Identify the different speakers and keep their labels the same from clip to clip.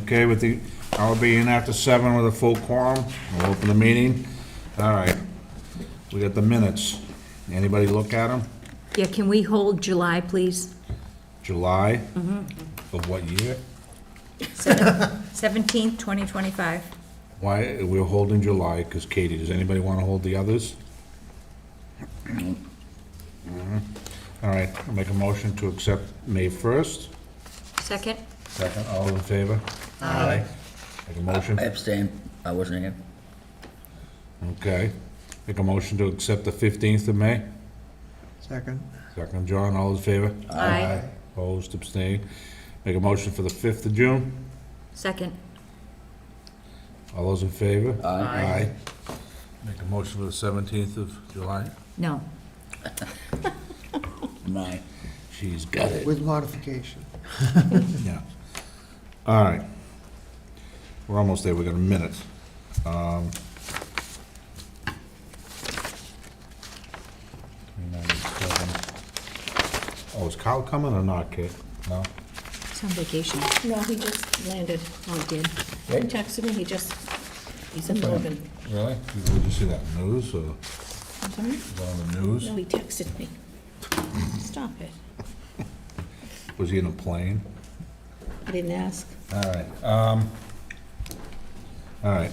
Speaker 1: Okay, with the, I'll be in after 7 with a full quorum. We'll open the meeting. All right. We got the minutes. Anybody look at them?
Speaker 2: Yeah, can we hold July, please?
Speaker 1: July? Of what year?
Speaker 2: 17th, 2025.
Speaker 1: Why, we're holding July, because Katie, does anybody want to hold the others? All right, I'll make a motion to accept May 1st.
Speaker 2: Second?
Speaker 1: Second, all in favor? Aye. Make a motion,
Speaker 3: I abstain. I wasn't here.
Speaker 1: okay. Make a motion to accept the 15th of May.
Speaker 4: Second.
Speaker 1: Second, John, all in favor?
Speaker 2: Aye.
Speaker 1: Opposed, abstained. Make a motion for the 5th of June.
Speaker 2: Second?
Speaker 1: All those in favor?
Speaker 3: Aye.
Speaker 1: Make a motion for the 17th of July.
Speaker 2: No.
Speaker 3: My.
Speaker 1: She's got it.
Speaker 4: With modification.
Speaker 1: Yeah. All right. We're almost there, we got a minute. 397. Oh, is Kyle coming or not, Kate? No?
Speaker 2: It's on vacation.
Speaker 5: No, he just landed.
Speaker 2: Oh, he did.
Speaker 5: He texted me, he's in Logan.
Speaker 1: Really? Did you see that news, or
Speaker 5: I'm sorry?
Speaker 1: was it on the news?
Speaker 5: No, he texted me. Stop it.
Speaker 1: Was he in a plane?
Speaker 5: I didn't ask.
Speaker 1: All right, all right.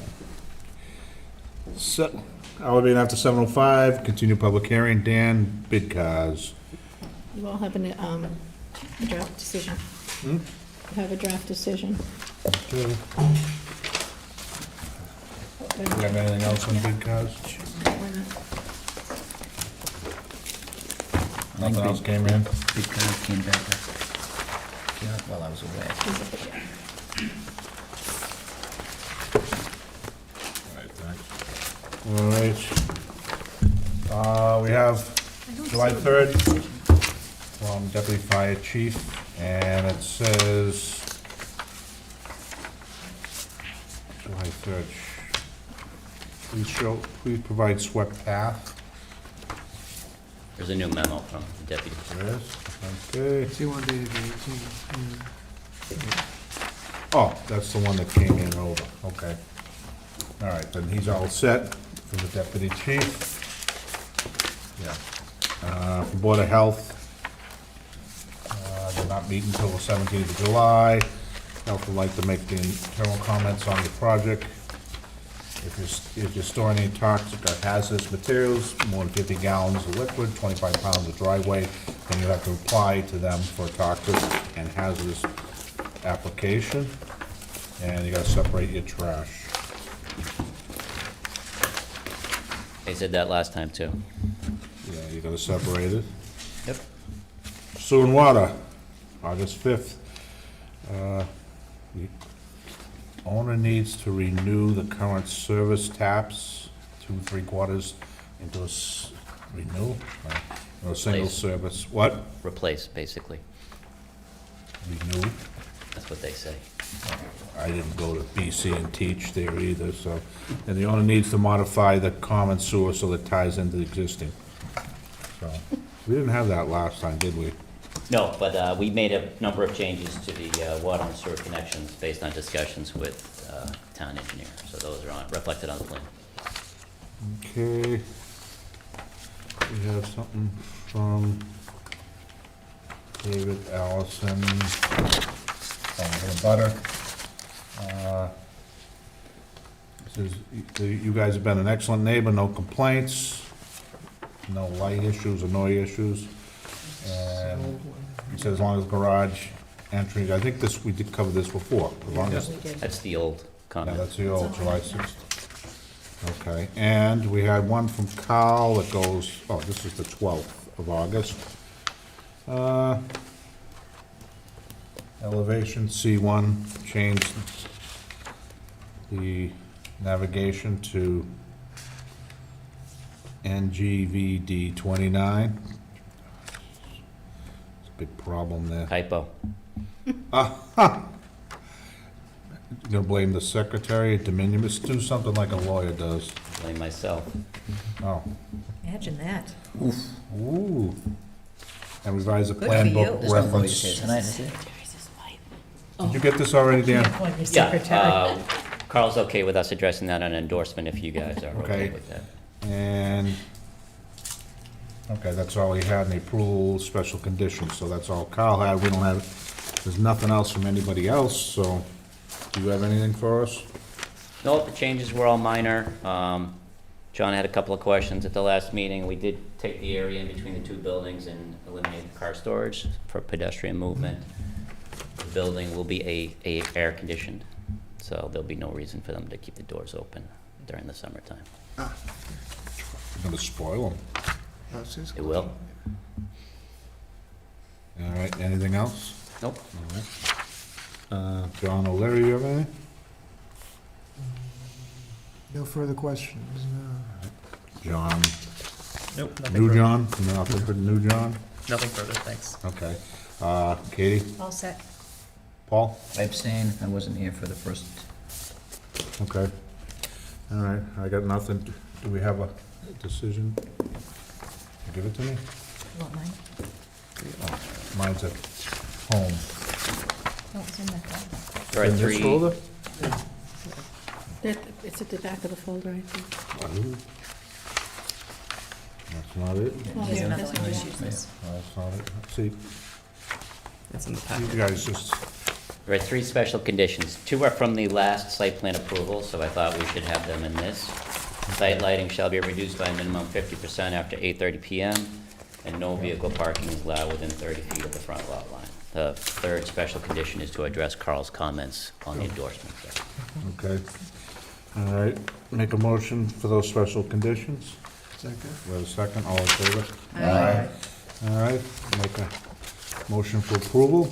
Speaker 1: So, I'll be after 7:05, continue public hearing, Dan, bid cars.
Speaker 5: You all have a draft decision. You have a draft decision.
Speaker 1: Okay. Do you have anything else on bid cars? Nothing else came in?
Speaker 3: Big car came back while I was away.
Speaker 1: All right, we have July 3rd from Deputy Fire Chief, and it says, July 3rd, please provide swept path.
Speaker 6: There's a new memo from the deputy.
Speaker 1: There is, okay.
Speaker 4: See one dated the 18th.
Speaker 1: Oh, that's the one that came in over, okay. All right, then he's all set for the deputy chief. Yeah. For Board of Health, they're not meeting until the 17th of July. Health would like to make the internal comments on the project. If you're storing any toxic or hazardous materials, more than 50 gallons of liquid, 25 pounds of dry weight, then you have to apply to them for toxic and hazardous application. And you gotta separate your trash.
Speaker 6: They said that last time, too.
Speaker 1: Yeah, you gotta separate it.
Speaker 6: Yep.
Speaker 1: Sewer and water, August 5th. The owner needs to renew the current service taps, 2 3/4 into a renew, or a single
Speaker 6: Replace.
Speaker 1: service. What?
Speaker 6: Replace, basically.
Speaker 1: Renew?
Speaker 6: That's what they say.
Speaker 1: I didn't go to BC and teach there either, so. And the owner needs to modify the common sewer so that it ties into the existing. So, we didn't have that last time, did we?
Speaker 6: No, but we made a number of changes to the water and sewer connections based on discussions with town engineer. So those are reflected on the plan.
Speaker 1: Okay. We have something from David Allison, from the butter. Says, you guys have been an excellent neighbor, no complaints, no light issues or noise issues. And he said as long as garage entry, I think this, we did cover this before, as long as,
Speaker 6: That's the old
Speaker 1: yeah,
Speaker 6: comment.
Speaker 1: that's the old July 6th. Okay, and we had one from Carl that goes, oh, this is the 12th of August. Elevation C1, changed the navigation to NGVD 29. It's a big problem there.
Speaker 6: Typo.
Speaker 1: You gonna blame the secretary, de minimis, do something like a lawyer does.
Speaker 6: Blame myself.
Speaker 1: Oh,
Speaker 2: Imagine that.
Speaker 1: ooh. And revise the
Speaker 2: Good
Speaker 1: plan
Speaker 2: for
Speaker 1: book
Speaker 2: you.
Speaker 3: There's no lawyers here
Speaker 1: reference.
Speaker 3: tonight, is there?
Speaker 5: There's his wife.
Speaker 1: Did you get this already, Dan?
Speaker 6: Yeah, Carl's okay with us addressing that on endorsement if you guys are okay
Speaker 1: Okay.
Speaker 6: with that.
Speaker 1: And, okay, that's all he had, in the approval, special conditions, so that's all Kyle had. We don't have, there's nothing else from anybody else, so do you have anything for us?
Speaker 6: No, the changes were all minor. John had a couple of questions at the last meeting. We did take the area in between the two buildings and eliminate the car storage for pedestrian movement. The building will be air conditioned, so there'll be no reason for them to keep the doors open during the summertime.
Speaker 1: You're gonna spoil them.
Speaker 4: That's his
Speaker 6: It will?
Speaker 1: All right, anything else?
Speaker 6: Nope.
Speaker 1: John O'Leary, you have anything?
Speaker 4: No further questions, no.
Speaker 1: John,
Speaker 3: Nope, nothing
Speaker 1: new
Speaker 3: further.
Speaker 1: John, nothing for new John?
Speaker 3: Nothing further, thanks.
Speaker 1: Okay. Katie,
Speaker 2: All set.
Speaker 1: Paul?
Speaker 3: I abstain, I wasn't here for the first.
Speaker 1: Okay. All right, I got nothing. Do we have a decision? Give it to me?
Speaker 2: You want mine?
Speaker 1: Oh, mine's at home.
Speaker 2: Oh, it's in that folder.
Speaker 6: There are
Speaker 1: In this
Speaker 6: three,
Speaker 1: folder?
Speaker 5: It's at the back of the folder, I think.
Speaker 1: That's not it?
Speaker 5: Oh,
Speaker 2: There's
Speaker 5: yeah,
Speaker 2: another
Speaker 5: that's
Speaker 2: one,
Speaker 5: not
Speaker 2: just
Speaker 5: it.
Speaker 2: use this.
Speaker 1: That's not it. See,
Speaker 3: It's in the
Speaker 1: you
Speaker 3: packet.
Speaker 1: guys just,
Speaker 6: there are three special conditions. Two are from the last site plan approval, so I thought we should have them in this. Site lighting shall be reduced by a minimum 50% after 8:30 PM, and no vehicle parking is allowed within 30 feet of the front lot line. The third special condition is to address Carl's comments on the endorsement.
Speaker 1: okay. All right, make a motion for those special conditions.
Speaker 4: Second?
Speaker 1: We have a second, all in favor?
Speaker 2: Aye.
Speaker 1: All right, make a motion for approval.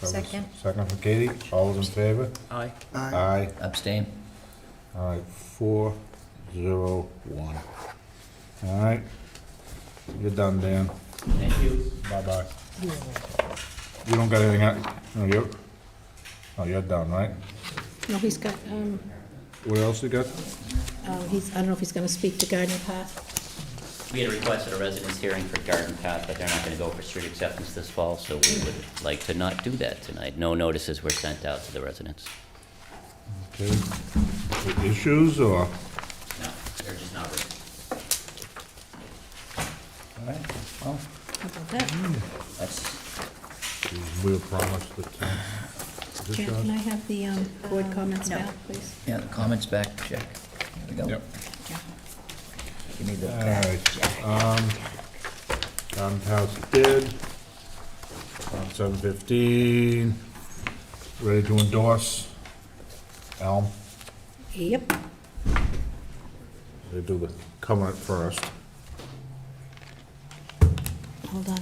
Speaker 2: Second.
Speaker 1: Second from Katie, all those in favor?
Speaker 3: Aye.
Speaker 4: Aye.
Speaker 1: Aye.
Speaker 3: Abstain.
Speaker 1: All right, 4-0-1. All right, you're done, Dan.
Speaker 6: Thank you.
Speaker 1: Bye-bye. You don't got anything, no, you're done, right?
Speaker 5: No, he's got,
Speaker 1: What else you got?
Speaker 5: I don't know if he's gonna speak to garden path.
Speaker 6: We had requested a residence hearing for Garden Path, but they're not gonna go for street acceptance this fall, so we would like to not do that tonight. No notices were sent out to the residents.
Speaker 1: Okay. Issues, or?
Speaker 6: No, they're just not ready.
Speaker 3: All right, well,
Speaker 5: How about that?
Speaker 3: that's,
Speaker 1: We'll promise the tenth. Is this
Speaker 5: Jan,
Speaker 1: yours?
Speaker 5: can I have the board comments
Speaker 2: No.
Speaker 5: back, please?
Speaker 3: yeah, the comments back, check. There we go.
Speaker 1: Yep.
Speaker 3: Give me the.
Speaker 1: All right, Garden Path bid, 7:15, ready to endorse. Elm,
Speaker 5: Yep.
Speaker 1: they do the covenant first.
Speaker 5: Hold on.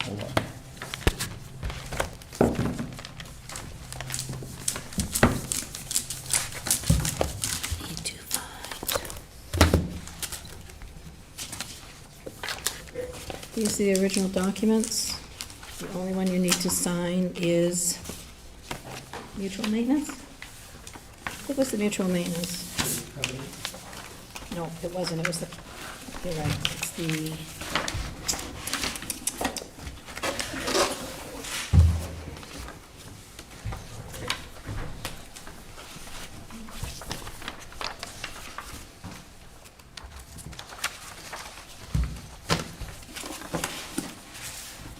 Speaker 3: Hold on.
Speaker 5: These are the original documents. The only one you need to sign is mutual maintenance? It was the mutual maintenance. No, it wasn't, it was the, you're right, it's the,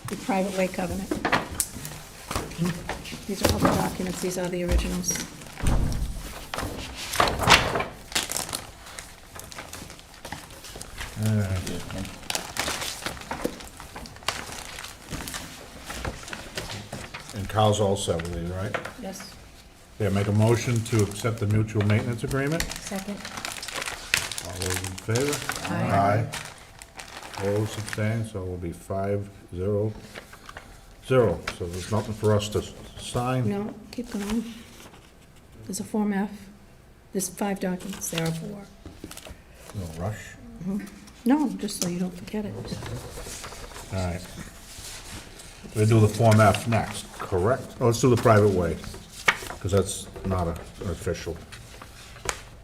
Speaker 5: the private way covenant. These are all the documents, these are the originals.
Speaker 1: All right.
Speaker 3: And
Speaker 1: And Kyle's all set with these, right?
Speaker 5: Yes.
Speaker 1: Yeah, make a motion to accept the mutual maintenance agreement.
Speaker 2: Second.
Speaker 1: All those in favor?
Speaker 2: Aye.
Speaker 1: Opposed, abstained, so it will be 5-0-0. So there's nothing for us to sign?
Speaker 5: No, keep going. There's a Form F. There's 5 documents, there are 4.
Speaker 1: No rush.
Speaker 5: No, just so you don't forget it.
Speaker 1: All right. We'll do the Form F next, correct? Oh, let's do the private way, because that's not an official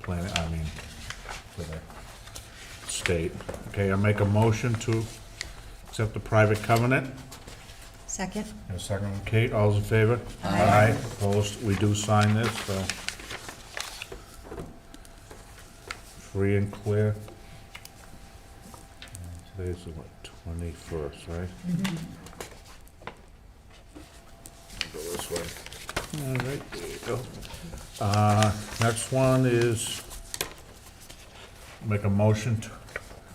Speaker 1: plan, I mean, for the state. Okay, I make a motion to accept the private covenant.
Speaker 2: Second.
Speaker 1: And a second from Kate, all's in favor?
Speaker 2: Aye.
Speaker 1: Opposed, we do sign this, so. Free and clear. And today's the what, 21st, right? Go this way. All right, there you go. Next one is make a motion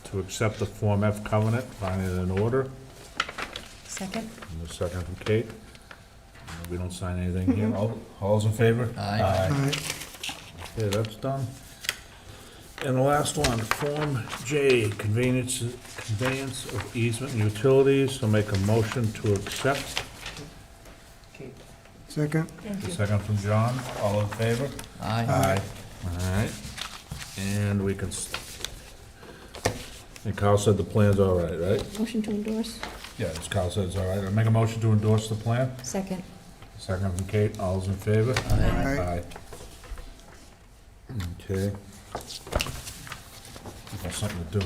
Speaker 1: to accept the Form F covenant, find it in order.
Speaker 2: Second.
Speaker 1: And the second from Kate. We don't sign anything here. All's in favor?
Speaker 3: Aye.
Speaker 4: Aye.
Speaker 1: Okay, that's done. And the last one, Form J, conveyance of easement and utilities. So make a motion to accept.
Speaker 4: Second?
Speaker 1: The second from John. All in favor?
Speaker 3: Aye.
Speaker 1: All right. And we can, and Kyle said the plan's all right, right?
Speaker 5: Motion to endorse?
Speaker 1: Yeah, as Kyle said, it's all right. I make a motion to endorse the plan.
Speaker 2: Second.
Speaker 1: Second from Kate, all's in favor?
Speaker 4: Aye.
Speaker 1: Okay. Got something to do.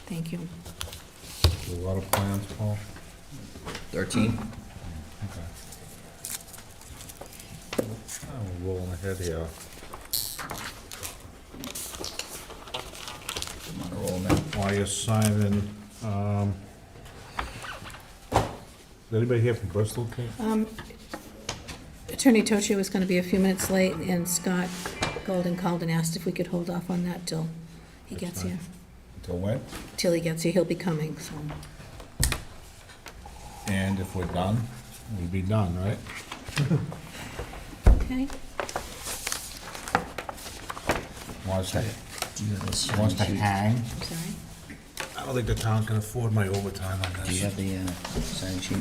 Speaker 5: Thank you.
Speaker 1: A lot of plans, Paul?
Speaker 3: 13.
Speaker 1: Okay. Oh, we're rolling ahead here.
Speaker 3: I'm on a roll now.
Speaker 1: While you're signing, is anybody here from Bristol, Kate?
Speaker 5: Attorney Tochi was gonna be a few minutes late, and Scott Golden called and asked if we could hold off on that till he gets here.
Speaker 1: Till when?
Speaker 5: Till he gets here, he'll be coming, so.
Speaker 1: And if we're done, we'll be done, right?
Speaker 5: Okay.
Speaker 1: Wants to,
Speaker 3: Do you have this sign
Speaker 1: wants to
Speaker 3: sheet?
Speaker 1: hang.
Speaker 5: I'm sorry.
Speaker 1: I don't think the town can afford my overtime on
Speaker 3: Do you
Speaker 1: this.
Speaker 3: have the sign sheet?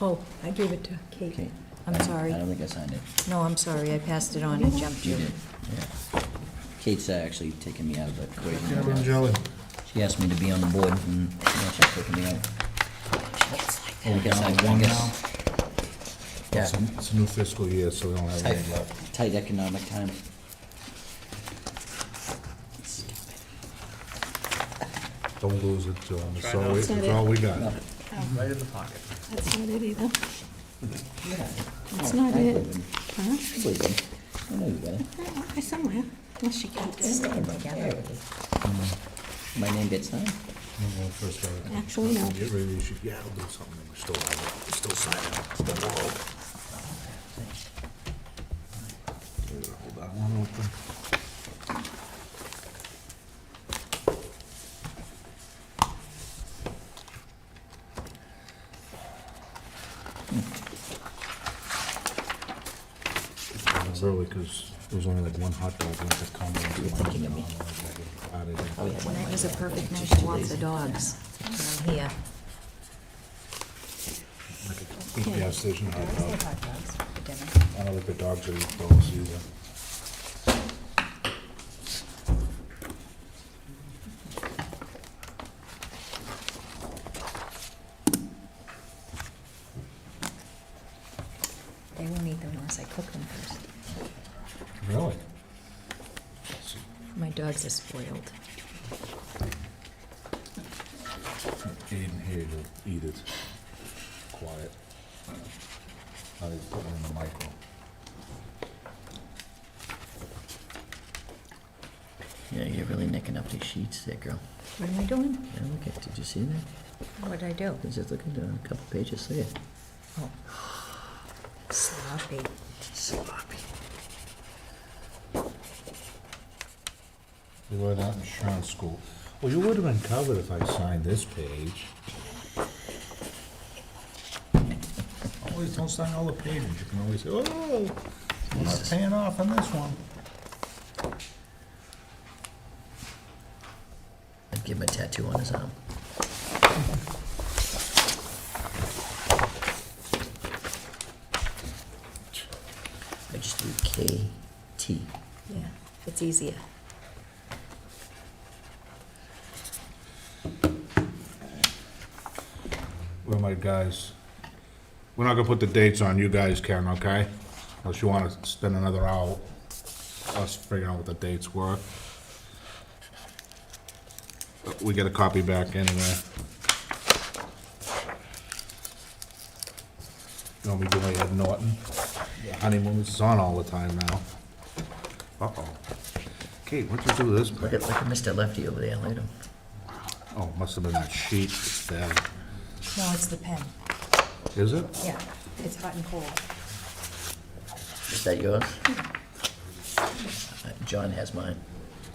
Speaker 2: Oh, I gave it to Kate.
Speaker 3: Okay.
Speaker 2: I'm sorry.
Speaker 3: I don't think I signed it.
Speaker 2: No, I'm sorry, I passed it on and jumped
Speaker 3: You
Speaker 2: you.
Speaker 3: did, yeah. Kate's actually taking me out of the equation.
Speaker 1: Cameron Jelly.
Speaker 3: She asked me to be on the board, and she's taking me out.
Speaker 1: Oh, we
Speaker 3: guess
Speaker 1: got
Speaker 3: I
Speaker 1: one
Speaker 3: guess-
Speaker 1: now?
Speaker 3: Yeah.
Speaker 1: It's a new fiscal year, so we don't have any left.
Speaker 3: Tight economic times.
Speaker 1: Don't lose it, John. It's all,
Speaker 5: That's not
Speaker 1: it's
Speaker 5: it.
Speaker 1: all we got.
Speaker 3: Right in the pocket.
Speaker 5: That's not it either.
Speaker 3: Yeah.
Speaker 5: That's
Speaker 3: Oh,
Speaker 5: not
Speaker 3: I
Speaker 5: it.
Speaker 3: believe him.
Speaker 5: Huh?
Speaker 3: I believe him. I know you got it.
Speaker 5: Oh, somewhere. Unless she kept it.
Speaker 2: Together.
Speaker 3: My name gets signed.
Speaker 1: When we first started.
Speaker 5: Actually, no.
Speaker 1: Get ready, you should, yeah, I'll do something, we still have it, we still sign it. Then we'll hold that one open. Early, because there was only like one hot dog left to come.
Speaker 3: thinking of me. Oh, yeah.
Speaker 2: Tonight was a perfect night to walk the dogs down here.
Speaker 1: Like a big gas station hot dog.
Speaker 2: Hot dogs for dinner.
Speaker 1: I don't think the dogs are eating those either.
Speaker 2: They won't eat them unless I cook them first.
Speaker 1: Really?
Speaker 2: My dogs are spoiled.
Speaker 1: Aiden here to eat it. Quiet. I just put it in the micro.
Speaker 3: Yeah, you're really nicking up these sheets there, girl.
Speaker 2: What am I doing?
Speaker 3: Yeah, look at, did you see that?
Speaker 2: What'd I do?
Speaker 3: I was just looking at a couple pages there.
Speaker 2: Oh. Sloppy.
Speaker 3: Sloppy.
Speaker 1: You were at insurance school. Well, you would have been covered if I signed this page. Always don't sign all the pages. You can always say, oh, I'm not paying off on this one.
Speaker 3: I'd give him a tattoo on his arm. I just do KT.
Speaker 2: Yeah, it's easier.
Speaker 1: Where are my guys? We're not gonna put the dates on, you guys can, okay? Unless you wanna spend another hour us figuring out what the dates were. We get a copy back anyway. You want me to do my Ed Norton? Honeymoon is on all the time now. Uh-oh. Kate, what'd you do to this
Speaker 3: Look
Speaker 1: pen?
Speaker 3: at Mr. Lefty over there, look at him.
Speaker 1: Oh, must have been that sheet there.
Speaker 2: No, it's the pen.
Speaker 1: Is it?
Speaker 2: Yeah, it's hot and cold.
Speaker 3: Is that yours? John has mine.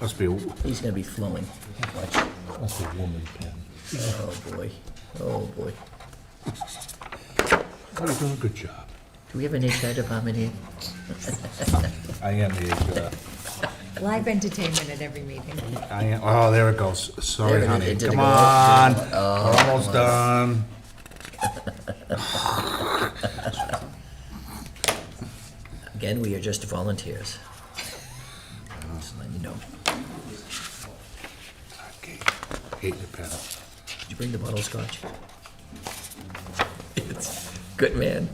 Speaker 1: Must be a
Speaker 3: He's gonna be flowing. Watch.
Speaker 1: woman pen.
Speaker 3: Oh, boy. Oh, boy.
Speaker 1: Oh, you're doing a good job.
Speaker 3: Do we have an HR department here?
Speaker 1: I am the HR.
Speaker 2: Live entertainment at every meeting.
Speaker 1: I am, oh, there it goes. Sorry,
Speaker 3: There it is.
Speaker 1: honey.
Speaker 3: It did
Speaker 1: Come
Speaker 3: go.
Speaker 1: on.
Speaker 3: Oh,
Speaker 1: We're almost done.
Speaker 3: Again, we are just volunteers. Just letting you know.
Speaker 1: Okay. Hate your pen.
Speaker 3: Did you bring the bottle of scotch? It's good, man.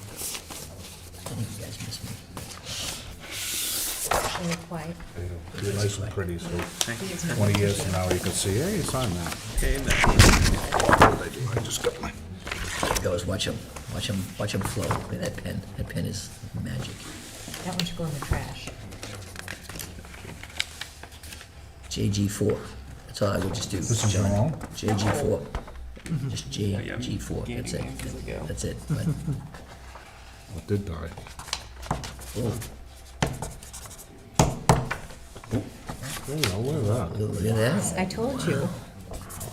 Speaker 3: I think you guys miss me.
Speaker 2: Very quiet.
Speaker 1: There you go. You're nice and pretty, so 20 years from now, you can see, hey, you signed that. What did I do? I just got my,
Speaker 3: Goes, watch him flow. Look at that pen. That pen is magic.
Speaker 2: That one should go in the trash.
Speaker 3: JG4. That's all I would just do.
Speaker 1: This is
Speaker 3: John.
Speaker 1: wrong?
Speaker 3: JG4. Just JG4. That's it. That's it. But,
Speaker 1: what did die?
Speaker 3: oh,
Speaker 1: There you go, look at that.
Speaker 3: look at that.
Speaker 2: I told you.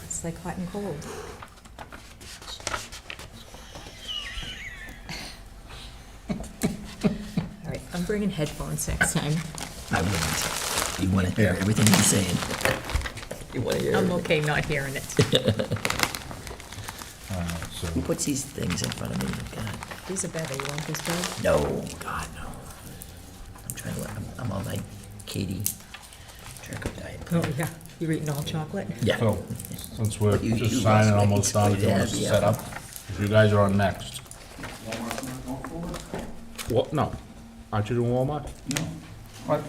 Speaker 2: It's like hot and cold. All right, I'm bringing headphones next time.
Speaker 3: I wouldn't. You want to hear everything he's saying. You want to hear
Speaker 2: I'm
Speaker 3: everything.
Speaker 2: okay not hearing it.
Speaker 1: So,
Speaker 3: Who puts these things in front of me? God.
Speaker 2: These are better. You want these better?
Speaker 3: No, God, no. I'm trying to, I'm on my Katie Turco diet.
Speaker 2: Oh, yeah. You're eating all chocolate?
Speaker 3: Yeah.
Speaker 1: so, since we're
Speaker 3: You-
Speaker 1: just
Speaker 3: you
Speaker 1: signing
Speaker 3: must make
Speaker 1: almost
Speaker 3: it
Speaker 1: done,
Speaker 3: so
Speaker 1: if you want
Speaker 3: yeah,
Speaker 1: us to
Speaker 3: yeah.
Speaker 1: set up, if you guys are on next. What, no. Aren't you doing Walmart? No. What?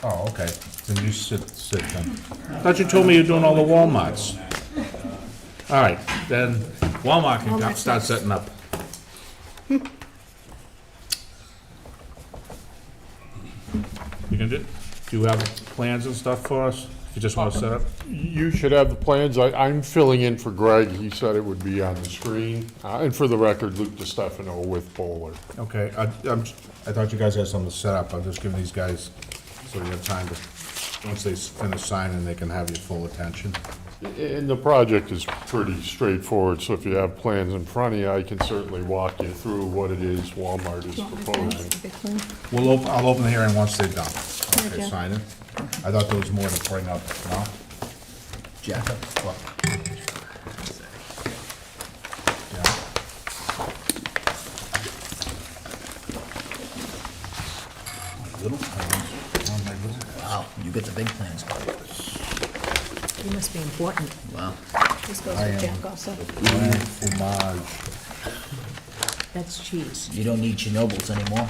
Speaker 1: Oh, okay. Then you sit then. Thought you told me you're doing all the Walmarts. All right, then Walmart can
Speaker 5: Walmart's
Speaker 1: start
Speaker 5: next.
Speaker 1: setting up. You can do you have plans and stuff for us? If you just want to set up?
Speaker 7: You should have the plans. I'm filling in for Greg. He said it would be on the screen. And for the record, Luke DiStefano with Bowler.
Speaker 1: Okay, I thought you guys had something to set up. I'm just giving these guys, so you have time to, once they finish signing, they can have your full attention.
Speaker 7: And the project is pretty straightforward, so if you have plans in front of you, I can certainly walk you through what it is Walmart is
Speaker 5: Do you want my
Speaker 7: proposing.
Speaker 5: plans? The big one?
Speaker 1: I'll open the hearing once they're done.
Speaker 5: Okay.
Speaker 1: Okay, sign it. I thought there was more to bring up, no?
Speaker 3: Jack up.
Speaker 1: What? Yeah. Little plans. Oh, my little-
Speaker 3: Wow, you get the big plans.
Speaker 2: You must be important.
Speaker 3: Wow.
Speaker 5: This goes
Speaker 1: I
Speaker 5: with
Speaker 1: am.
Speaker 5: Jack also.
Speaker 1: Brie fromage.
Speaker 2: That's cheese.
Speaker 3: You don't need Chernobyls anymore.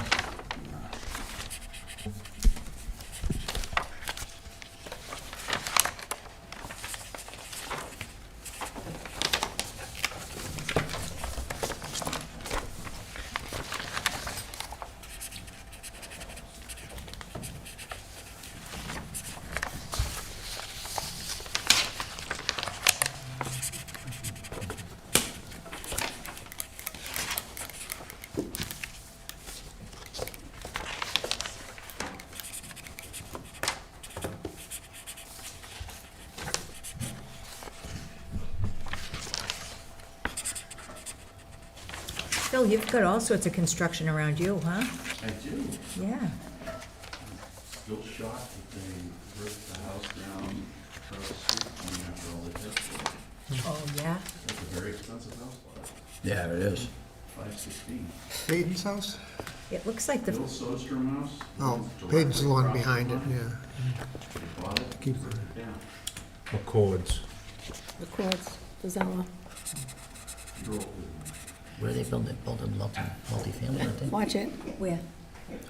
Speaker 2: Phil, you've got all sorts of construction around you, huh?
Speaker 8: I do.
Speaker 2: Yeah.
Speaker 8: Still shocked that they ripped the house down across the street from me after all the testing.
Speaker 2: Oh, yeah?
Speaker 8: It's a very expensive house lot,
Speaker 3: Yeah, it is.
Speaker 8: 516.
Speaker 4: Peyton's house?
Speaker 2: It looks like the,
Speaker 8: Bill Sostrom house.
Speaker 4: Oh,
Speaker 8: is
Speaker 4: Peyton's the
Speaker 8: directly
Speaker 4: one
Speaker 8: across
Speaker 4: behind it,
Speaker 8: from
Speaker 4: yeah.
Speaker 8: They bought bought it,
Speaker 4: Keep
Speaker 8: burned it down.
Speaker 1: Accords.
Speaker 5: Records, Vazella.
Speaker 8: Drove it.
Speaker 3: Where are they building? Building multi-family, aren't they?
Speaker 5: Watch it.
Speaker 2: Where?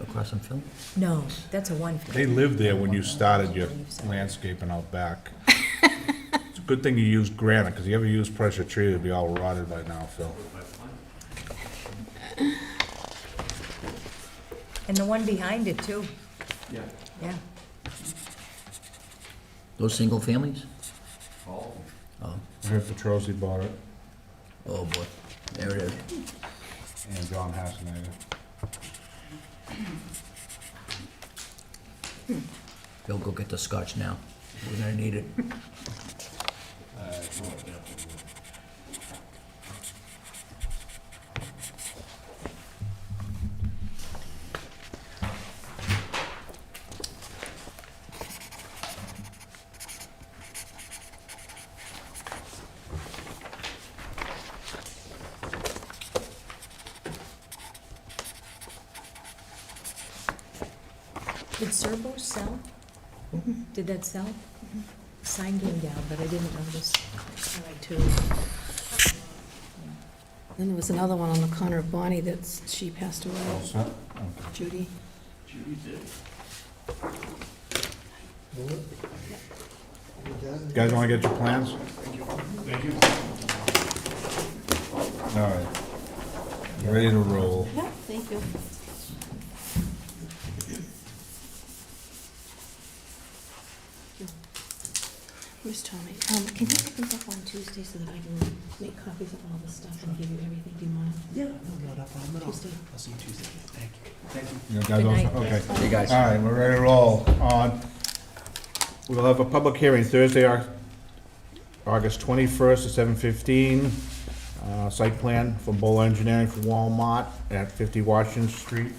Speaker 3: Across from Phil?
Speaker 2: No, that's a one.
Speaker 1: They lived there when you started your landscaping out back. It's a good thing you used granite, because you ever use pressure treated, it'd be all rotted by now, Phil.
Speaker 2: And the one behind it too,
Speaker 8: Yeah,
Speaker 2: yeah.
Speaker 3: Those single families?
Speaker 8: all of them.
Speaker 3: Oh,
Speaker 1: I heard Petrosi bought it,
Speaker 3: oh boy, there it is.
Speaker 1: and John Hasselnager.
Speaker 3: Phil, go get the scotch now. We're gonna need it.
Speaker 2: Did Serbo sell? Did that sell? Sign came down, but I didn't notice.
Speaker 5: All right, too. Then there was another one on the corner of Bonnie she passed
Speaker 1: All
Speaker 5: away,
Speaker 1: set? Okay.
Speaker 5: Judy.
Speaker 8: Judy did.
Speaker 1: You guys wanna get your plans?
Speaker 8: Thank you.
Speaker 1: All right. You ready to roll?
Speaker 5: Yeah, thank you. Where's Tommy? Can you pick these up on Tuesday so that I can make copies of all the stuff and give you everything? Do you mind?
Speaker 9: Yeah, no, not a problem at all.
Speaker 5: Tuesday.
Speaker 9: I'll see you Tuesday. Thank you. Thank you.
Speaker 1: You guys
Speaker 2: Good
Speaker 1: all
Speaker 2: night.
Speaker 1: set? Okay.
Speaker 3: Hey, guys.
Speaker 1: All right, we're ready to roll. We'll have a public hearing Thursday, August 21st at 7:15. Site plan from Bowl Engineering for Walmart at 50 Washington Street.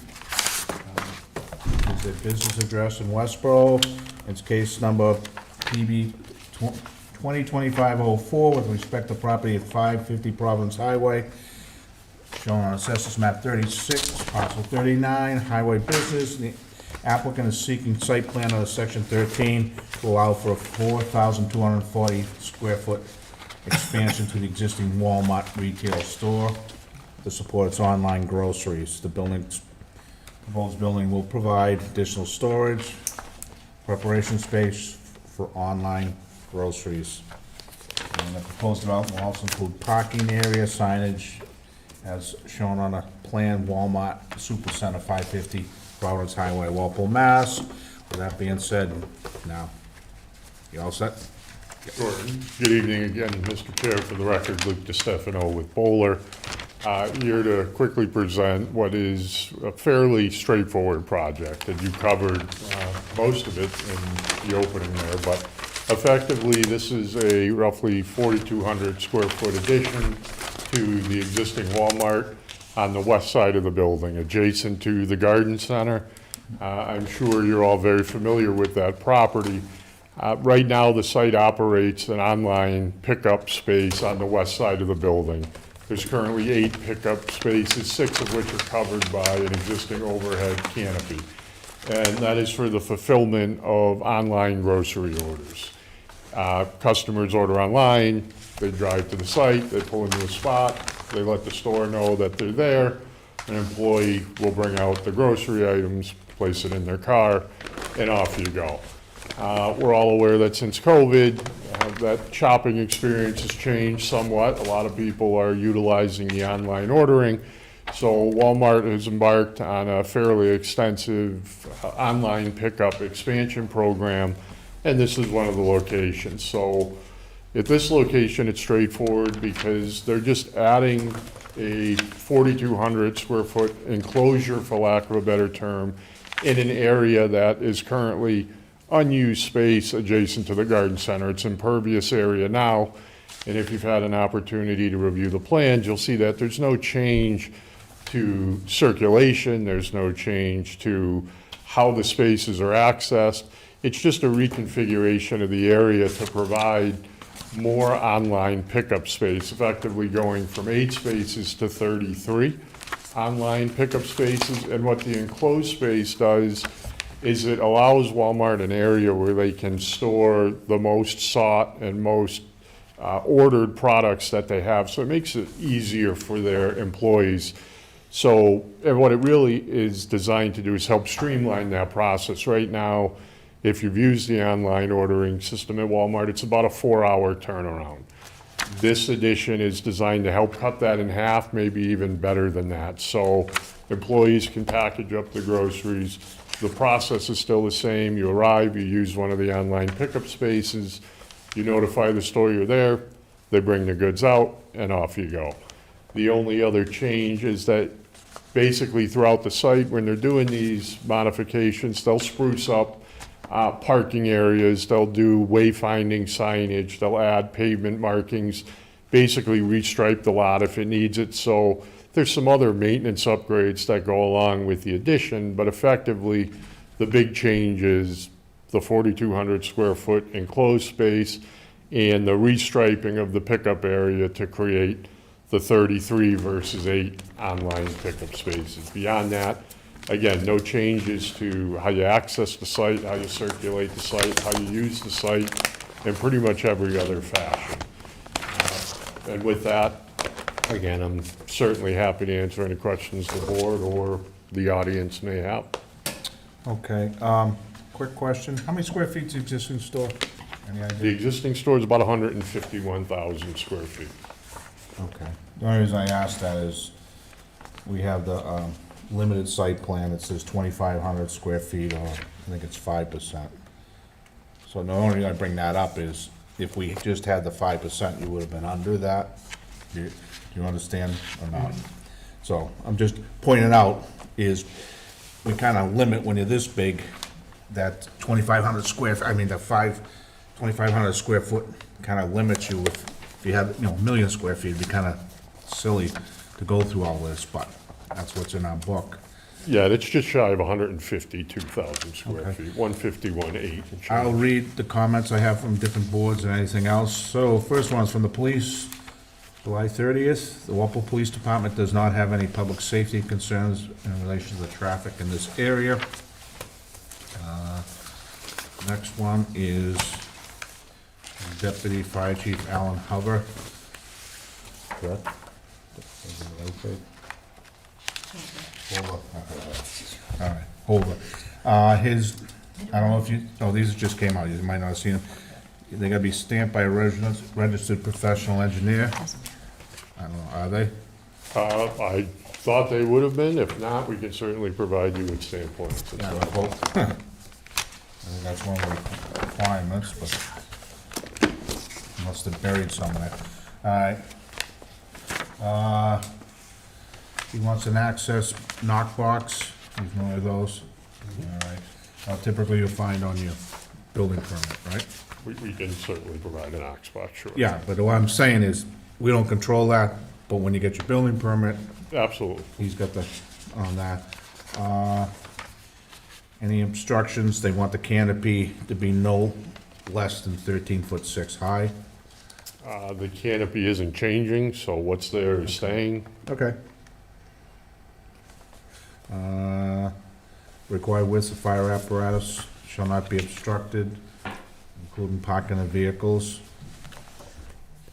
Speaker 1: Is a business address in Westboro. It's case number PB 2025-04 with respect to property at 550 Providence Highway, shown on Assessors Map 36, parcel 39, highway business. The applicant is seeking site plan under section 13 to allow for a 4,240 square foot expansion to the existing Walmart retail store to support its online groceries. The proposed building will provide additional storage, preparation space for online groceries. And the proposed development will also include parking area, signage, as shown on a plan, Walmart Supercenter, 550 Providence Highway, Walpole, Mass. With that being said, now, you all set?
Speaker 7: Sure. Good evening again, Mr. Chair. For the record, Luke DiStefano with Bowler. Here to quickly present what is a fairly straightforward project, and you covered most of it in the opening there, but effectively, this is a roughly 4,200 square foot addition to the existing Walmart on the west side of the building, adjacent to the garden center. I'm sure you're all very familiar with that property. Right now, the site operates an online pickup space on the west side of the building. There's currently 8 pickup spaces, 6 of which are covered by an existing overhead canopy. And that is for the fulfillment of online grocery orders. Customers order online, they drive to the site, they pull into a spot, they let the store know that they're there. An employee will bring out the grocery items, place it in their car, and off you go. We're all aware that since COVID, that shopping experience has changed somewhat. A lot of people are utilizing the online ordering. So Walmart has embarked on a fairly extensive online pickup expansion program, and this is one of the locations. So at this location, it's straightforward because they're just adding a 4,200 square foot enclosure, for lack of a better term, in an area that is currently unused space adjacent to the garden center. It's impervious area now, and if you've had an opportunity to review the plans, you'll see that there's no change to circulation, there's no change to how the spaces are accessed. It's just a reconfiguration of the area to provide more online pickup space, effectively going from 8 spaces to 33 online pickup spaces. And what the enclosed space does is it allows Walmart an area where they can store the most sought and most ordered products that they have, so it makes it easier for their employees. So, and what it really is designed to do is help streamline that process. Right now, if you've used the online ordering system at Walmart, it's about a 4-hour turnaround. This edition is designed to help cut that in half, maybe even better than that. So employees can package up the groceries. The process is still the same. You arrive, you use one of the online pickup spaces, you notify the store you're there, they bring the goods out, and off you go. The only other change is that basically throughout the site, when they're doing these modifications, they'll spruce up parking areas, they'll do wayfinding signage, they'll add pavement markings, basically restripe the lot if it needs it. So there's some other maintenance upgrades that go along with the addition, but effectively, the big change is the 4,200 square foot enclosed space and the restriping of the pickup area to create the 33 versus 8 online pickup spaces. Beyond that, again, no changes to how you access the site, how you circulate the site, how you use the site, in pretty much every other fashion. And with that, again, I'm certainly happy to answer any questions the board or the audience may have.
Speaker 1: Okay, quick question. How many square feet is the existing store? Any
Speaker 7: The
Speaker 1: idea?
Speaker 7: existing store is about 151,000 square feet.
Speaker 1: Okay. The only reason I asked that is we have the limited site plan that says 2,500 square feet, or I think it's 5%. So the only reason I bring that up is if we just had the 5%, you would have been under that. Do you understand or not? So I'm just pointing out is we kind of limit when you're this big, that 2,500 square, I mean, the 2,500 square foot kind of limits you. If you had, a million square feet, it'd be kind of silly to go through all this, but that's what's in our book.
Speaker 7: Yeah, it's just shy of 152,000 square
Speaker 1: Okay.
Speaker 7: feet, 151.8. and
Speaker 1: I'll
Speaker 7: change.
Speaker 1: read the comments I have from different boards and anything else. So first one's from the police, July 30th. The Walpole Police Department does not have any public safety concerns in relation to the traffic in this area. Next one is Deputy Fire Chief Alan Hover. Correct? Is it the right page? Holder. All right, Holder. I don't know if you, these just came out, you might not have seen them. They gotta be stamped by a registered professional engineer. I don't know, are they?
Speaker 7: I thought they would have been. If not, we can certainly provide you with stamp points.
Speaker 1: Yeah, I hope. I think that's one of the requirements, but must have buried somewhere. All right. He wants an access knock box. He's one of those. All right. Typically you'll find on your building permit, right?
Speaker 7: We can certainly provide an ox box, sure.
Speaker 1: Yeah, but what I'm saying is, we don't control that, but when you get your building permit,
Speaker 7: Absolutely.
Speaker 1: he's got the, on that. Any obstructions, they want the canopy to be no less than 13'6" high.
Speaker 7: The canopy isn't changing, so what's there is staying.
Speaker 1: Okay. Required width of fire apparatus shall not be obstructed, including parking of vehicles.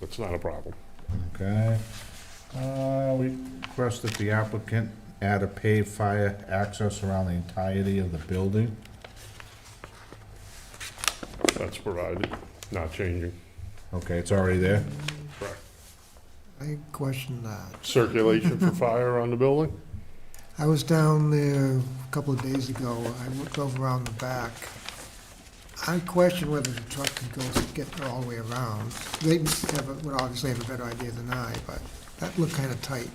Speaker 7: That's not a problem.
Speaker 1: Okay. We request that the applicant add a paved fire access around the entirety of the building.
Speaker 7: That's provided, not changing.
Speaker 1: Okay, it's already there?
Speaker 7: Correct.
Speaker 4: I question that.
Speaker 7: Circulation for fire on the building?
Speaker 4: I was down there a couple of days ago. I drove around the back. I question whether the truck can get all the way around. They would obviously have a better idea than I, but that looked kind of tight.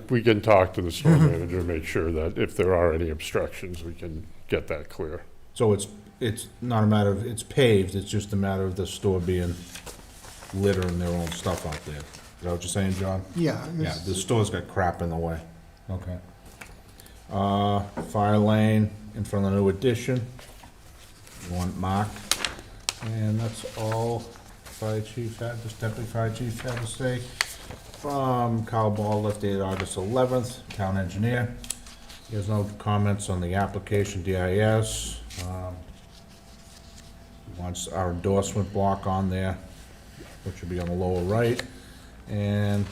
Speaker 7: We can talk to the store manager, make sure that if there are any obstructions, we can get that clear.
Speaker 1: So it's not a matter of, it's paved, it's just a matter of the store being littering their own stuff out there. Is that what you're saying, John?
Speaker 4: Yeah.
Speaker 1: Yeah, the store's got crap in the way. Okay. Fire lane in front of the new addition. You want marked. And that's all Fire Chief had, this Deputy Fire Chief had to say. From Kyle Ball, left dated August 11th, Town Engineer. He has no comments on the application DIS. He wants our endorsement block on there, which would be on the lower right. And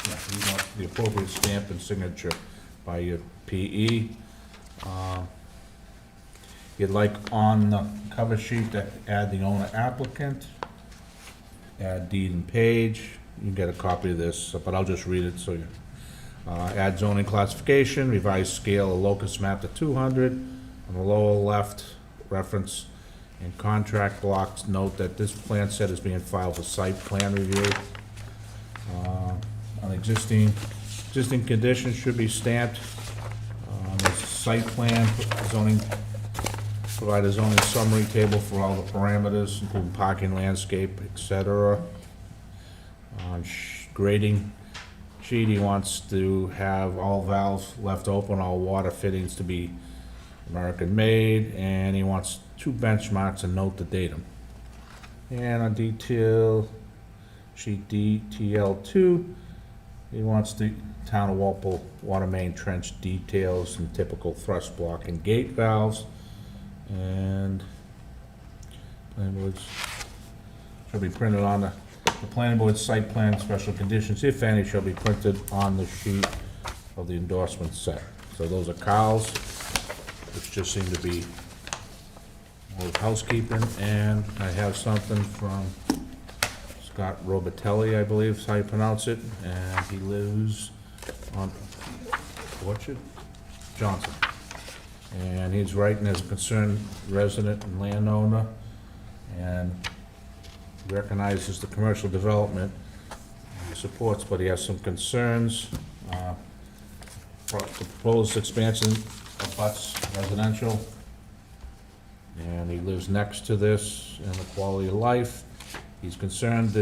Speaker 1: yeah, he wants the appropriate stamp and signature by your PE. You'd like on the cover sheet to add the owner applicant, add deed and page. You can get a copy of this, but I'll just read it so you. Add zoning classification, revised scale of locus map to 200. On the lower left, reference and contract blocks, note that this plan set is being filed for site plan review. On existing conditions should be stamped. The site plan, zoning, provide a zoning summary table for all the parameters, including parking, landscape, etc. On grading sheet, he wants to have all valves left open, all water fittings to be American-made, and he wants 2 benchmarks and note the datum. And on detail sheet DTL2, he wants the town of Walpole water main trench details and typical thrust block and gate valves. And planning boards shall be printed on the planning board site plan, special conditions, if any, shall be printed on the sheet of the endorsement set. So those are Kyle's, which just seem to be more housekeeping, and I have something from Scott Robitelli, I believe is how you pronounce it, and he lives on Orchard, Johnson. And he's writing as a concerned resident and landowner, and recognizes the commercial development he supports, but he has some concerns. The proposed expansion of butts residential, and he lives next to this, and the quality of life. He's concerned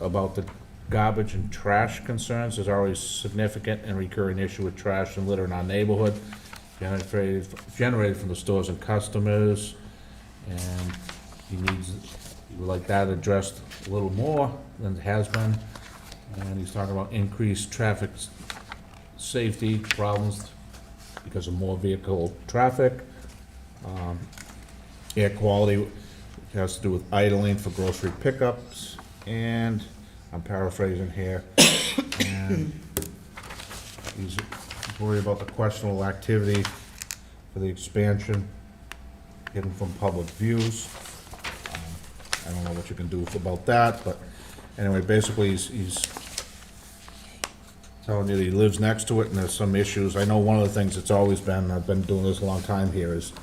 Speaker 1: about the garbage and trash concerns. There's always significant and recurring issue with trash and litter in our neighborhood, generated from the stores and customers, and he would like that addressed a little more than it has been. And he's talking about increased traffic safety problems because of more vehicle traffic. Air quality has to do with idling for grocery pickups, and I'm paraphrasing here. And he's worried about the questionable activity for the expansion hidden from public views. I don't know what you can do about that, but anyway, basically, he's telling you that he lives next to it, and there's some issues. I know one of the things that's always been, I've been doing this a long time here, is,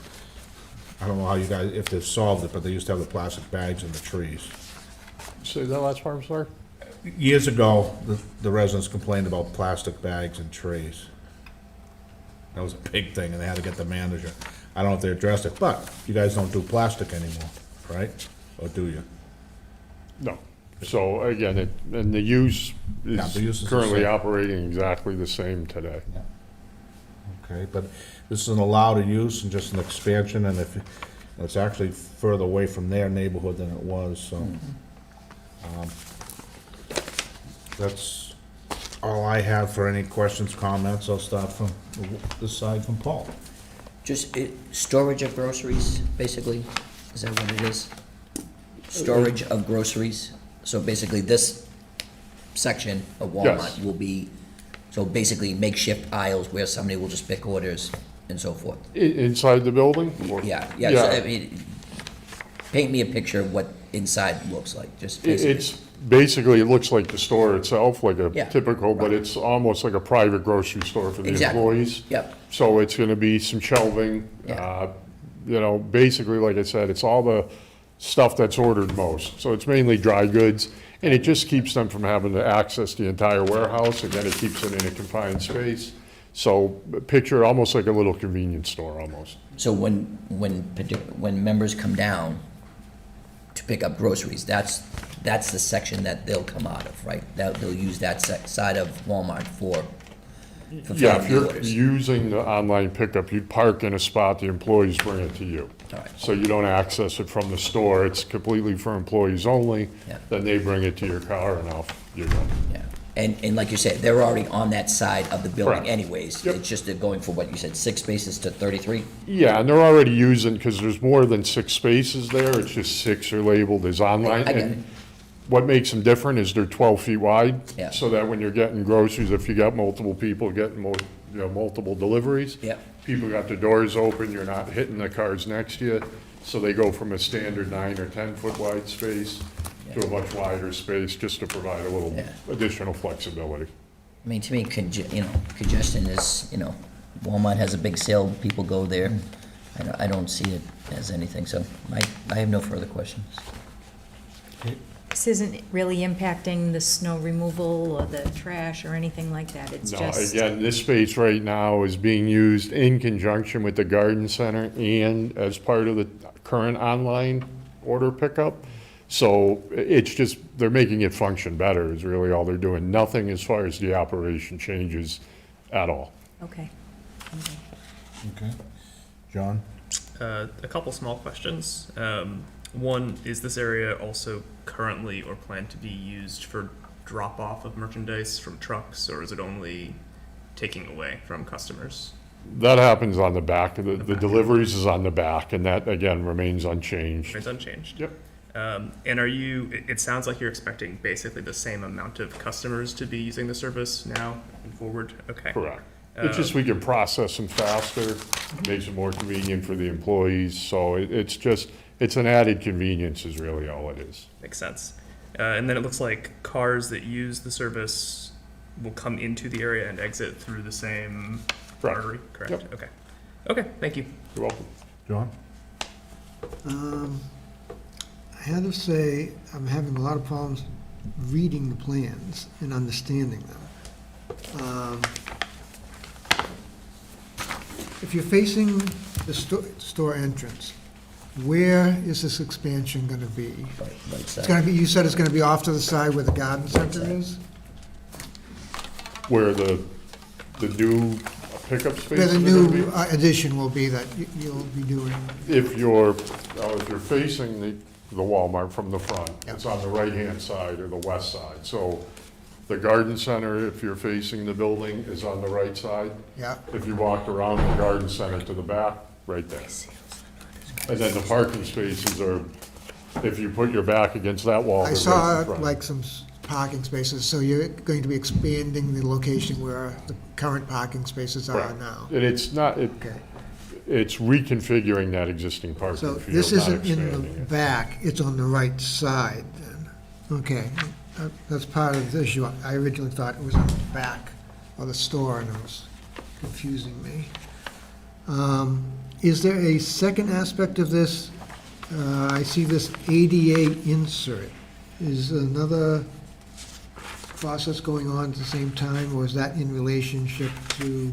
Speaker 1: I don't know how you guys, if they've solved it, but they used to have the plastic bags in the trees.
Speaker 7: Say that last part, sorry?
Speaker 1: Years ago, the residents complained about plastic bags in trees. That was a big thing, and they had to get the manager. I don't know if they addressed it, but you guys don't do plastic anymore, right? Or do you?
Speaker 7: No. So again, and the use
Speaker 1: Yeah, the use is
Speaker 7: is
Speaker 1: the
Speaker 7: currently
Speaker 1: same.
Speaker 7: operating exactly the same today.
Speaker 1: Okay, but this is an allowed use and just an expansion, and if, it's actually further away from their neighborhood than it was, so. That's all I have for any questions, comments. I'll start from this side from Paul.
Speaker 3: Just storage of groceries, basically, is that what it is? Storage of groceries, so basically this section of
Speaker 7: Yes.
Speaker 3: Walmart will be, so basically makeshift aisles where somebody will just pick orders and so forth.
Speaker 7: Inside the building? Or-
Speaker 3: Yeah, so, I mean, paint me a picture of what inside looks like, just basically.
Speaker 7: It's, basically, it looks like the store itself, like a
Speaker 3: Yeah.
Speaker 7: typical, but it's almost like a private grocery store for the
Speaker 3: Exactly.
Speaker 7: employees.
Speaker 3: Yep.
Speaker 7: So it's gonna be some shelving,
Speaker 3: Yeah.
Speaker 7: you know, basically, like I said, it's all the stuff that's ordered most. So it's mainly dry goods, and it just keeps them from having to access the entire warehouse. Again, it keeps it in a confined space. So picture almost like a little convenience store, almost.
Speaker 3: So when members come down to pick up groceries, that's the section that they'll come out of, right? They'll use that side of Walmart for
Speaker 7: Yeah,
Speaker 3: fulfilling
Speaker 7: if
Speaker 3: the
Speaker 7: you're
Speaker 3: orders.
Speaker 7: using the online pickup, you'd park in a spot, the employees bring it to you.
Speaker 3: All right.
Speaker 7: So you don't access it from the store, it's completely for employees only.
Speaker 3: Yeah.
Speaker 7: Then they bring it to your car and off you go.
Speaker 3: Yeah. And like you said, they're already on that side of the building
Speaker 7: Correct.
Speaker 3: anyways.
Speaker 7: Yep.
Speaker 3: It's just they're going for what you said, 6 spaces to 33?
Speaker 7: Yeah, and they're already using, because there's more than 6 spaces there, it's just 6 are labeled as online.
Speaker 3: I get
Speaker 7: And
Speaker 3: it.
Speaker 7: what makes them different is they're 12 feet wide.
Speaker 3: Yeah.
Speaker 7: So that when you're getting groceries, if you got multiple people getting multiple deliveries.
Speaker 3: Yep.
Speaker 7: People got their doors open, you're not hitting the cars next to you. So they go from a standard 9 or 10-foot wide space to a much wider space, just to provide a little
Speaker 3: Yeah.
Speaker 7: additional flexibility.
Speaker 3: I mean, to me, congestion is, Walmart has a big sale, people go there. I don't see it as anything, so I have no further questions.
Speaker 2: This isn't really impacting the snow removal or the trash or anything like that, it's
Speaker 7: No,
Speaker 2: just.
Speaker 7: again, this space right now is being used in conjunction with the garden center and as part of the current online order pickup. So it's just, they're making it function better is really all they're doing. Nothing as far as the operation changes at all.
Speaker 2: Okay.
Speaker 1: Okay. John?
Speaker 10: A couple small questions. One, is this area also currently or planned to be used for drop-off of merchandise from trucks, or is it only taking away from customers?
Speaker 7: That happens on the back. The
Speaker 10: back.
Speaker 7: deliveries is on the back, and that, again, remains unchanged.
Speaker 10: It's unchanged.
Speaker 7: Yep.
Speaker 10: And it sounds like you're expecting basically the same amount of customers to be using the service now and forward? Okay.
Speaker 7: Correct. It's just we can process them faster, makes it more convenient for the employees, so it's an added convenience is really all it is.
Speaker 10: Makes sense. And then it looks like cars that use the service will come into the area and exit through the same
Speaker 7: Correct.
Speaker 10: artery, correct?
Speaker 7: Yep.
Speaker 10: Okay. Okay, thank you.
Speaker 7: You're welcome.
Speaker 1: John?
Speaker 4: I have to say, I'm having a lot of problems reading the plans and understanding them. If you're facing the store entrance, where is this expansion gonna be?
Speaker 3: Right
Speaker 4: It's
Speaker 3: side.
Speaker 4: gonna be, you said it's gonna be off to the side where the garden center is?
Speaker 7: Where the new pickup spaces
Speaker 4: Where the
Speaker 7: are
Speaker 4: new
Speaker 7: gonna be?
Speaker 4: addition will be that you'll be doing?
Speaker 7: If you're facing the Walmart from the front,
Speaker 4: Yep.
Speaker 7: it's on the right-hand side or the west side. So the garden center, if you're facing the building, is on the right side.
Speaker 4: Yeah,
Speaker 7: If you walked around the garden center to the back, right there. And then the parking spaces are, if you put your back against that wall,
Speaker 4: I
Speaker 7: they're
Speaker 4: saw
Speaker 7: right in front.
Speaker 4: like some parking spaces, so you're going to be expanding the location where the current parking spaces are
Speaker 7: Right.
Speaker 4: now?
Speaker 7: And it's not,
Speaker 4: Okay,
Speaker 7: it's reconfiguring that existing parking
Speaker 4: so
Speaker 7: field,
Speaker 4: this
Speaker 7: not
Speaker 4: isn't in
Speaker 7: expanding
Speaker 4: the
Speaker 7: it.
Speaker 4: back, it's on the right side then? Okay, that's part of the issue. I originally thought it was on the back of the store and it was confusing me. Is there a second aspect of this? I see this ADA insert. Is another process going on at the same time, or is that in relationship to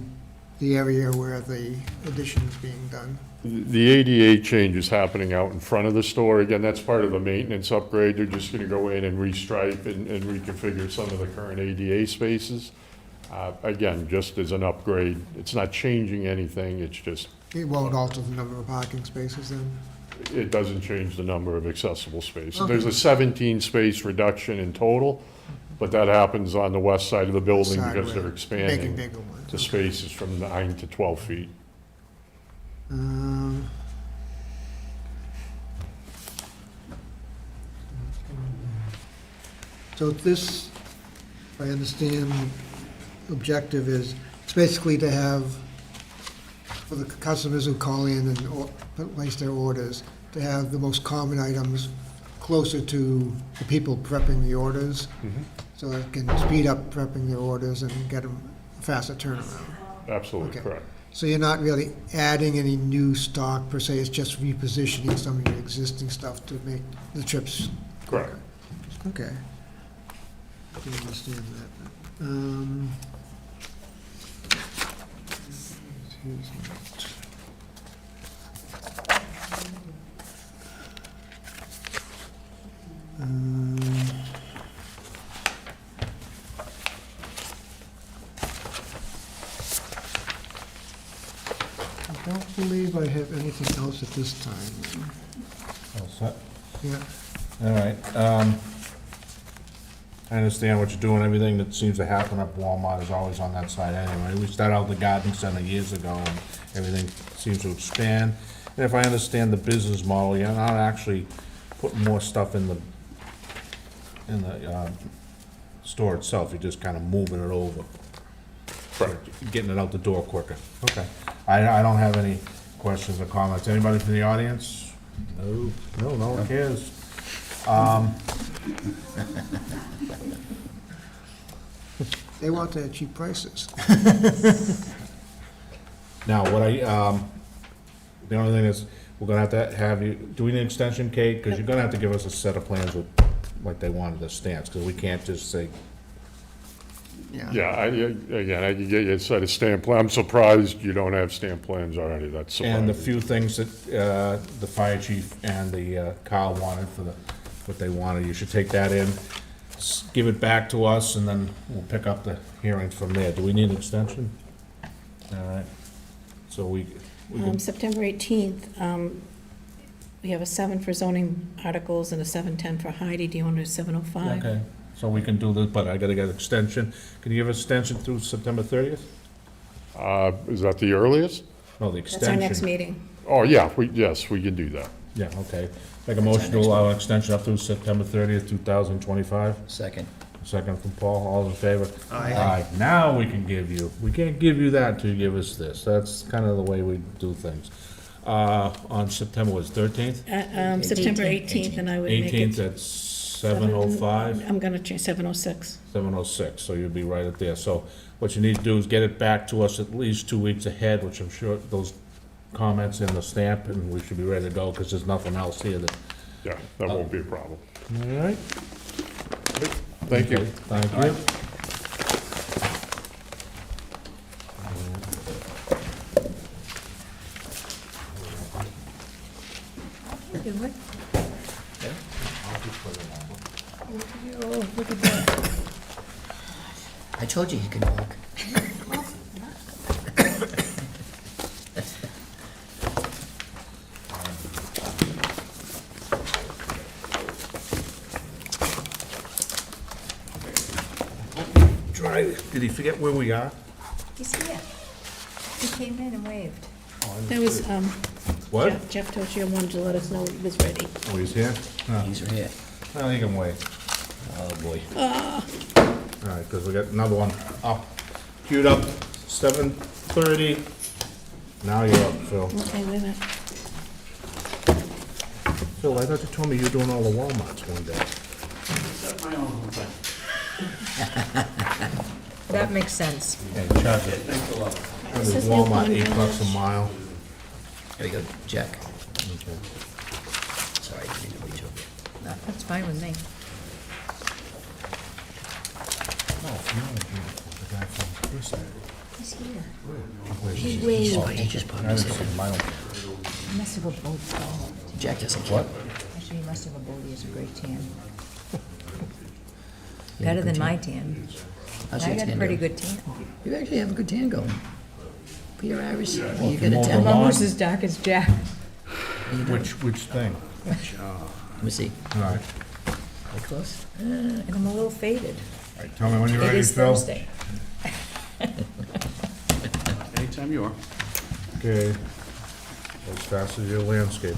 Speaker 4: the area where the addition is being done?
Speaker 7: The ADA change is happening out in front of the store. Again, that's part of the maintenance upgrade. They're just gonna go in and restripe and reconfigure some of the current ADA spaces. Again, just as an upgrade. It's not changing anything, it's just,
Speaker 4: It won't alter the number of parking spaces then?
Speaker 7: it doesn't change the number of accessible spaces.
Speaker 4: Okay.
Speaker 7: There's a 17 space reduction in total, but that happens on the west side of the building
Speaker 4: Side
Speaker 7: because
Speaker 4: where
Speaker 7: they're
Speaker 4: Making
Speaker 7: expanding
Speaker 4: bigger ones.
Speaker 7: the spaces from 9 to 12 feet.
Speaker 4: So this, if I understand, the objective is, it's basically to have, for the customers who call in and place their orders, to have the most common items closer to the people prepping the orders, so that it can speed up prepping their orders and get them faster turnaround.
Speaker 7: Absolutely
Speaker 4: Okay.
Speaker 7: correct.
Speaker 4: So you're not really adding any new stock per se, it's just repositioning some of your existing stuff to make the trips
Speaker 7: Correct.
Speaker 4: okay. I can understand that. Here's that. I don't believe I have anything else at this time.
Speaker 1: All set?
Speaker 4: Yeah,
Speaker 1: All right. I understand what you're doing, everything that seems to happen up Walmart is always on that side anyway. We started out the garden center years ago, and everything seems to expand. And if I understand the business model, you're not actually putting more stuff in the store itself, you're just kind of moving it over. Getting it out the door quicker. Okay. I don't have any questions or comments. Anybody from the audience? No one cares.
Speaker 4: They want their cheap prices.
Speaker 1: Now, the only thing is, we're gonna have to have you, do we need an extension, Kate? Because you're gonna have to give us a set of plans with, like they wanted, the stamps, because we can't just say,
Speaker 7: Yeah, again, I can get you a set of stamp plans. I'm surprised you don't have stamp plans already, that's surprising.
Speaker 1: and the few things that the fire chief and the Kyle wanted for what they wanted, you should take that in, give it back to us, and then we'll pick up the hearings from there. Do we need an extension? All right. So we can,
Speaker 5: September 18th, we have a 7 for zoning articles and a 7:10 for Heidi. Do you want to do 7:05?
Speaker 1: okay, so we can do this, but I gotta get an extension. Can you give us extension through September 30th?
Speaker 7: Is that the earliest?
Speaker 1: No, the
Speaker 5: That's our
Speaker 1: extension.
Speaker 5: next meeting.
Speaker 7: Oh, yeah, yes, we can do that.
Speaker 1: Yeah, okay. Make a motion to allow an extension up through September 30th, 2025.
Speaker 3: Second.
Speaker 1: Second from Paul, all in favor? Aye. Now we can't give you that until you give us this. That's kind of the way we do things. On September, was 13th?
Speaker 5: September 18th, and I would make
Speaker 1: 18th
Speaker 5: it.
Speaker 1: at 7:05?
Speaker 5: I'm going to change 7:06.
Speaker 1: 7:06, so you'll be right at there. So what you need to do is get it back to us at least 2 weeks ahead, which I'm sure those comments in the stamp, and we should be ready to go, because there's nothing else here that,
Speaker 7: Yeah, that won't be a problem.
Speaker 1: all right?
Speaker 7: Thank you.
Speaker 1: Okay, thank you.
Speaker 3: I told you he could walk.
Speaker 1: Did he forget where we are?
Speaker 2: He's here. He came in and waved.
Speaker 5: That was,
Speaker 1: What?
Speaker 5: Jeff told you and wanted to let us know he was ready.
Speaker 1: Oh, he's here? Oh,
Speaker 3: He's right here.
Speaker 1: well, he can wait.
Speaker 3: Oh, boy.
Speaker 1: All right, because we got another one up, queued up, 7:30. Now you're up, Phil.
Speaker 5: Okay, wait a minute.
Speaker 1: Phil, I thought you told me you were doing all the Walmarts one day.
Speaker 8: That's my own thing.
Speaker 2: That makes sense.
Speaker 1: Hey, charge it.
Speaker 8: Thanks a lot.
Speaker 1: There's
Speaker 5: This is
Speaker 1: Walmart,
Speaker 5: Newfoundland
Speaker 1: $8 a mile.
Speaker 3: Here we go, Jack. Sorry, I didn't reach over. No.
Speaker 2: That's fine with me. He's here.
Speaker 3: Oh, he just popped his head.
Speaker 2: He must have a boat, though.
Speaker 3: Jack doesn't care.
Speaker 2: Actually, he must have a boat. He has a great tan. Better than my tan.
Speaker 3: How's
Speaker 2: I
Speaker 3: your
Speaker 2: got a
Speaker 3: tan
Speaker 2: pretty
Speaker 3: doing?
Speaker 2: good tan.
Speaker 3: You actually have a good tan going. For your Irish, you
Speaker 1: if
Speaker 3: get
Speaker 1: you
Speaker 3: a
Speaker 1: mow
Speaker 3: tan.
Speaker 1: the
Speaker 2: I'm
Speaker 1: lawn-
Speaker 2: almost as dark as Jack.
Speaker 1: Which thing?
Speaker 3: Let me see.
Speaker 1: All right.
Speaker 3: Are you close?
Speaker 2: And I'm a little faded.
Speaker 1: All right, tell me when you're
Speaker 2: It
Speaker 1: ready,
Speaker 2: is
Speaker 1: Phil.
Speaker 2: Thursday.
Speaker 8: Anytime you are.
Speaker 1: Okay. As fast as your landscape.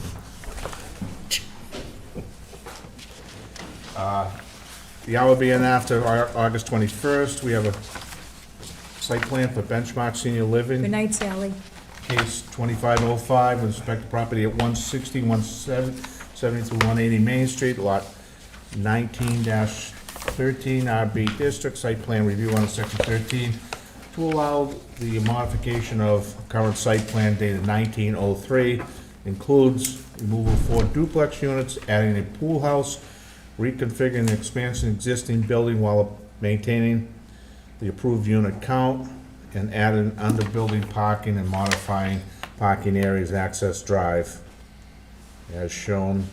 Speaker 1: The hour being after August 21st, we have a site plan for Benchmark Senior Living.
Speaker 2: Good night, Sally.
Speaker 1: Case 2505, with respect to property at 160, 170 through 180 Main Street, lot 19-13 RB District, site plan review on section 13, to allow the modification of current site plan dated 1903, includes removal of 4 duplex units, adding a pool house, reconfiguring and expansion of existing building while maintaining the approved unit count, and adding under-building parking and modifying parking areas, access drive, as shown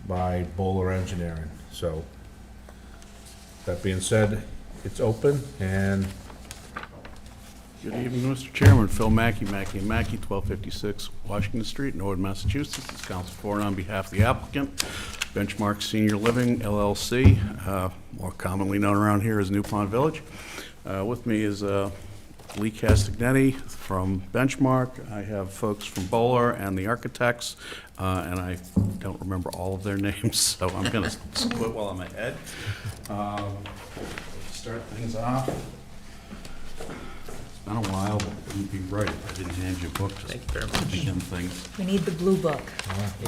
Speaker 1: by Bowler Engineering. So, that being said, it's open, and
Speaker 8: Good evening, Mr. Chairman. Phil Mackey, Mackey & Mackey, 1256 Washington Street, Norwood, Massachusetts. This is Council Ford on behalf of the applicant. Benchmark Senior Living LLC, more commonly known around here as New Pond Village. With me is Lee Castagnetti from Benchmark. I have folks from Bowler and the architects, and I don't remember all of their names, so I'm going to split while I'm ahead. Start things off. It's been a while, but you'd be right if I didn't hand you a book.
Speaker 10: Thank you very much.
Speaker 8: Begin things.
Speaker 2: We need the blue book.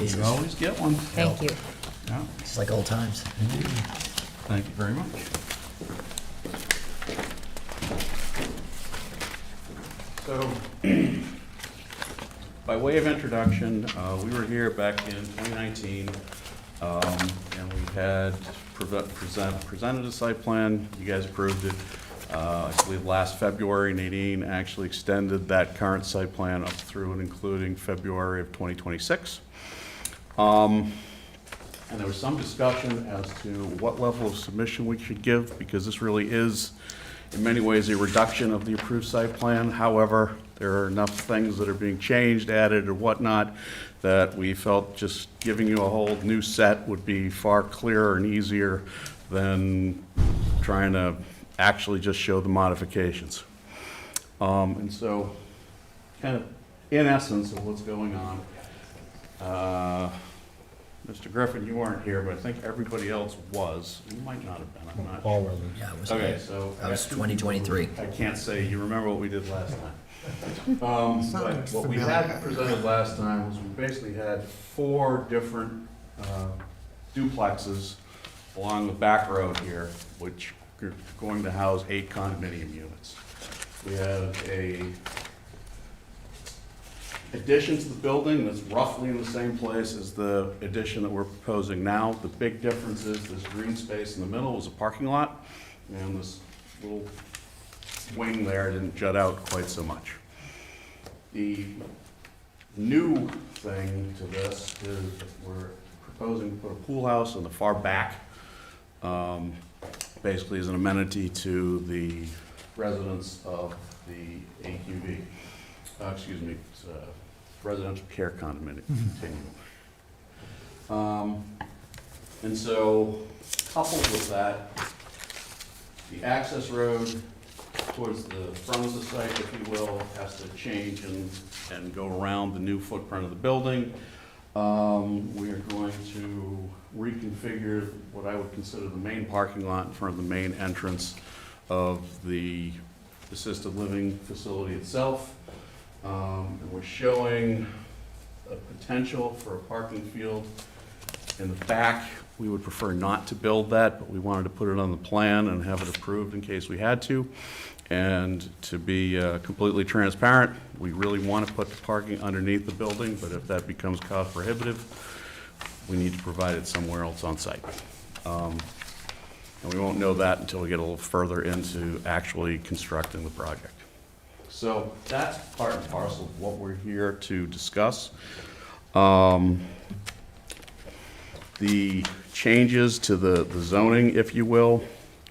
Speaker 8: You always get one.
Speaker 2: Thank you.
Speaker 8: Yeah,
Speaker 3: It's like old times.
Speaker 8: thank you very much. So, by way of introduction, we were here back in 2019, and we had presented a site plan. You guys approved it. I believe last February, Nadine actually extended that current site plan up through and including February of 2026. And there was some discussion as to what level of submission we should give, because this really is, in many ways, a reduction of the approved site plan. However, there are enough things that are being changed, added, or whatnot, that we felt just giving you a whole new set would be far clearer and easier than trying to actually just show the modifications. And so, kind of in essence of what's going on, Mr. Griffin, you weren't here, but I think everybody else was. You might not have been, I'm not sure.
Speaker 3: Yeah, it was,
Speaker 8: Okay, so.
Speaker 3: that was 2023.
Speaker 8: I can't say you remember what we did last time. But what we
Speaker 4: familiar.
Speaker 8: had presented last time was we basically had 4 different duplexes along the back road here, which are going to house 8 condominium units. We have a addition to the building that's roughly in the same place as the addition that we're proposing now. The big difference is this green space in the middle is a parking lot, and this little wing there didn't jut out quite so much. The new thing to this is we're proposing to put a pool house in the far back, basically as an amenity to the residents of the AQV. Excuse me, it's residential care condominium continuum. And so, coupled with that, the access road towards the front of the site, if you will, has to change and go around the new footprint of the building. We are going to reconfigure what I would consider the main parking lot in front of the main entrance of the assisted living facility itself. And we're showing a potential for a parking field in the back. We would prefer not to build that, but we wanted to put it on the plan and have it approved in case we had to. And to be completely transparent, we really want to put the parking underneath the building, but if that becomes cost prohibitive, we need to provide it somewhere else on site. And we won't know that until we get a little further into actually constructing the project. So that's part and parcel of what we're here to discuss. The changes to the zoning, if you will,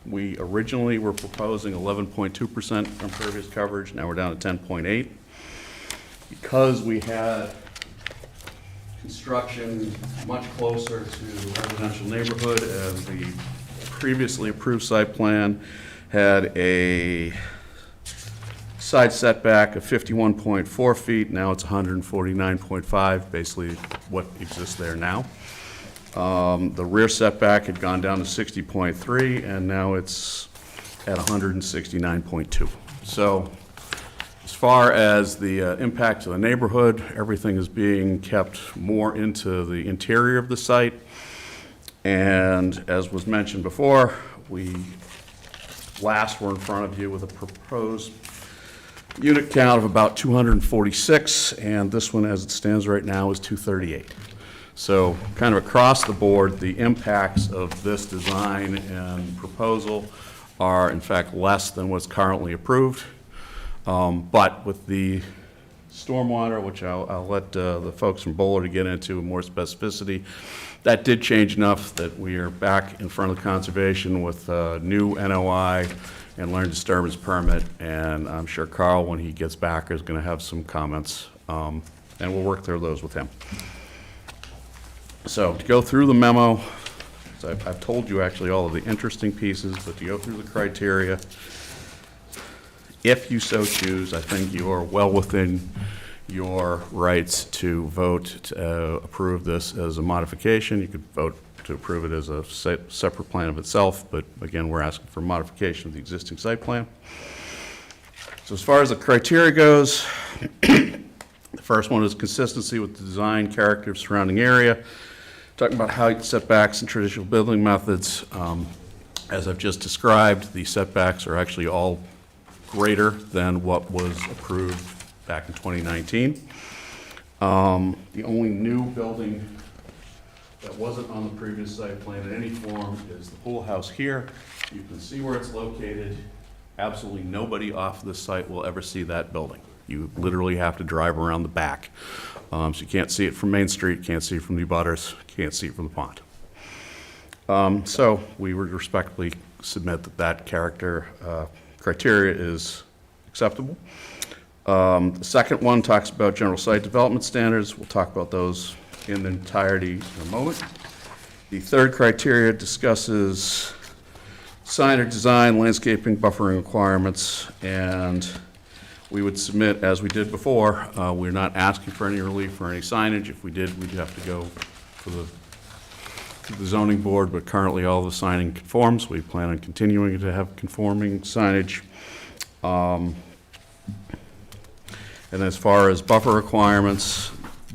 Speaker 8: we originally were proposing 11.2% impervious coverage, now we're down to 10.8. Because we had construction much closer to the residential neighborhood, and the previously approved site plan had a side setback of 51.4 feet, now it's 149.5, basically what exists there now. The rear setback had gone down to 60.3, and now it's at 169.2. So as far as the impact to the neighborhood, everything is being kept more into the interior of the site. And as was mentioned before, we last were in front of you with a proposed unit count of about 246, and this one, as it stands right now, is 238. So kind of across the board, the impacts of this design and proposal are in fact less than what's currently approved. But with the stormwater, which I'll let the folks from Bowler to get into in more specificity, that did change enough that we are back in front of conservation with a new NOI and land disturbance permit, and I'm sure Carl, when he gets back, is going to have some comments, and we'll work through those with him. So to go through the memo, so I've told you actually all of the interesting pieces, but to go through the criteria, if you so choose, I think you are well within your rights to vote to approve this as a modification. You could vote to approve it as a separate plan of itself, but again, we're asking for modification of the existing site plan. So as far as the criteria goes, the first one is consistency with the design character of surrounding area. Talking about height setbacks and traditional building methods. As I've just described, the setbacks are actually all greater than what was approved back in 2019. The only new building that wasn't on the previous site plan in any form is the pool house here. You can see where it's located. Absolutely nobody off this site will ever see that building. You literally have to drive around the back. So you can't see it from Main Street, can't see it from the abutters, can't see it from the pond. So we would respectfully submit that that criteria is acceptable. The second one talks about general site development standards. We'll talk about those in the entirety in a moment. The third criteria discusses sign or design, landscaping, buffering requirements, and we would submit, as we did before, we're not asking for any relief for any signage. If we did, we'd have to go to the zoning board, but currently all the signing conforms. We plan on continuing to have conforming signage. And as far as buffer requirements,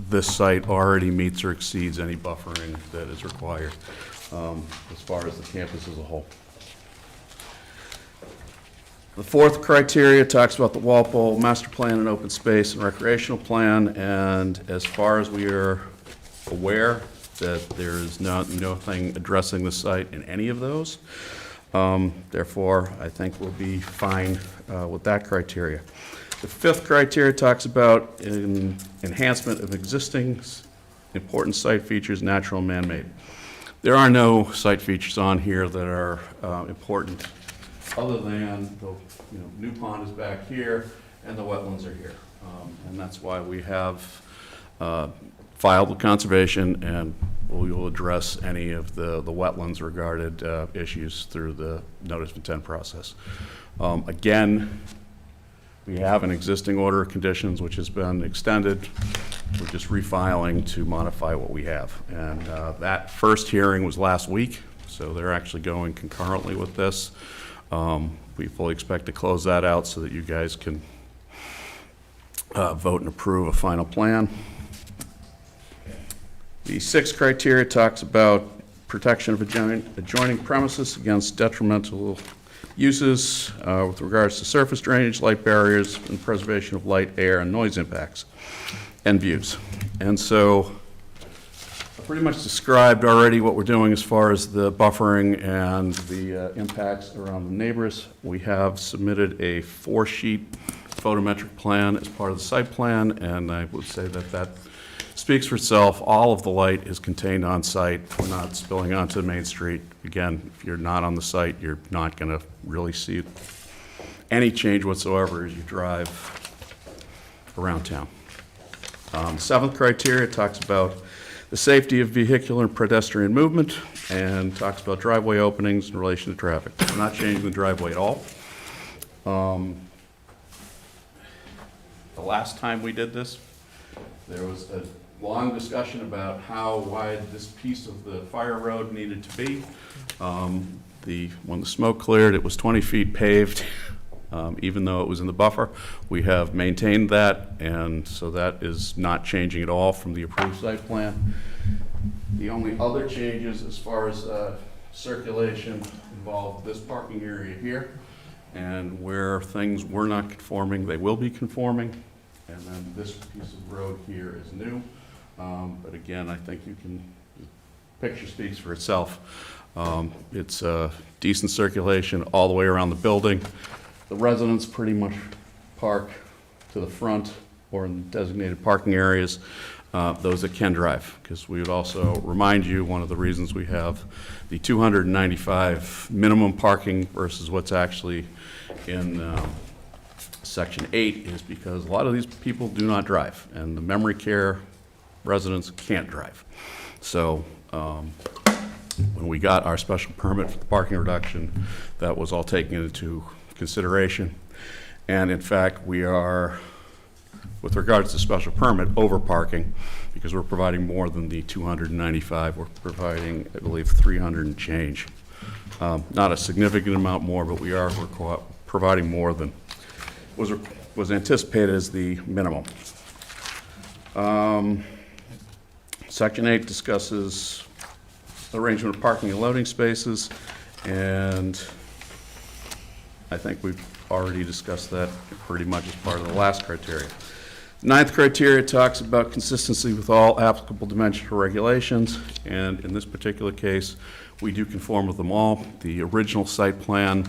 Speaker 8: this site already meets or exceeds any buffering that is required as far as the campus as a whole. The fourth criteria talks about the Walpole master plan and open space and recreational plan, and as far as we are aware, that there is nothing addressing the site in any of those. Therefore, I think we'll be fine with that criteria. The fifth criteria talks about enhancement of existing important site features, natural and man-made. There are no site features on here that are important other than the new pond is back here and the wetlands are here. And that's why we have filed with conservation, and we will address any of the wetlands regarded issues through the notice of intent process. Again, we have an existing order of conditions which has been extended. We're just refiling to modify what we have. And that first hearing was last week, so they're actually going concurrently with this. We fully expect to close that out so that you guys can vote and approve a final plan. The sixth criteria talks about protection of adjoining premises against detrimental uses with regards to surface drainage, light barriers, and preservation of light, air, and noise impacts and views. And so I pretty much described already what we're doing as far as the buffering and the impacts around the neighbors. We have submitted a 4-sheet photometric plan as part of the site plan, and I would say that that speaks for itself. All of the light is contained on site. We're not spilling onto Main Street. Again, if you're not on the site, you're not going to really see any change whatsoever as you drive around town. The seventh criteria talks about the safety of vehicular and pedestrian movement, and talks about driveway openings in relation to traffic. We're not changing the driveway at all. The last time we did this, there was a long discussion about how wide this piece of the fire road needed to be. When the smoke cleared, it was 20 feet paved, even though it was in the buffer. We have maintained that, and so that is not changing at all from the approved site plan. The only other changes as far as circulation involve this parking area here, and where things were not conforming, they will be conforming. And then this piece of road here is new. But again, I think you can, the picture speaks for itself. It's decent circulation all the way around the building. The residents pretty much park to the front or in designated parking areas, those that can drive. Because we would also remind you, one of the reasons we have the 295 minimum parking versus what's actually in Section 8 is because a lot of these people do not drive, and the memory care residents can't drive. So when we got our special permit for the parking reduction, that was all taken into consideration. And in fact, we are, with regards to special permit, over parking, because we're providing more than the 295. We're providing, I believe, 300 and change. Not a significant amount more, but we are providing more than was anticipated as the minimum. Section 8 discusses arrangement of parking and loading spaces, and I think we've already discussed that pretty much as part of the last criteria. Ninth criteria talks about consistency with all applicable dimensional regulations, and in this particular case, we do conform with them all. The original site plan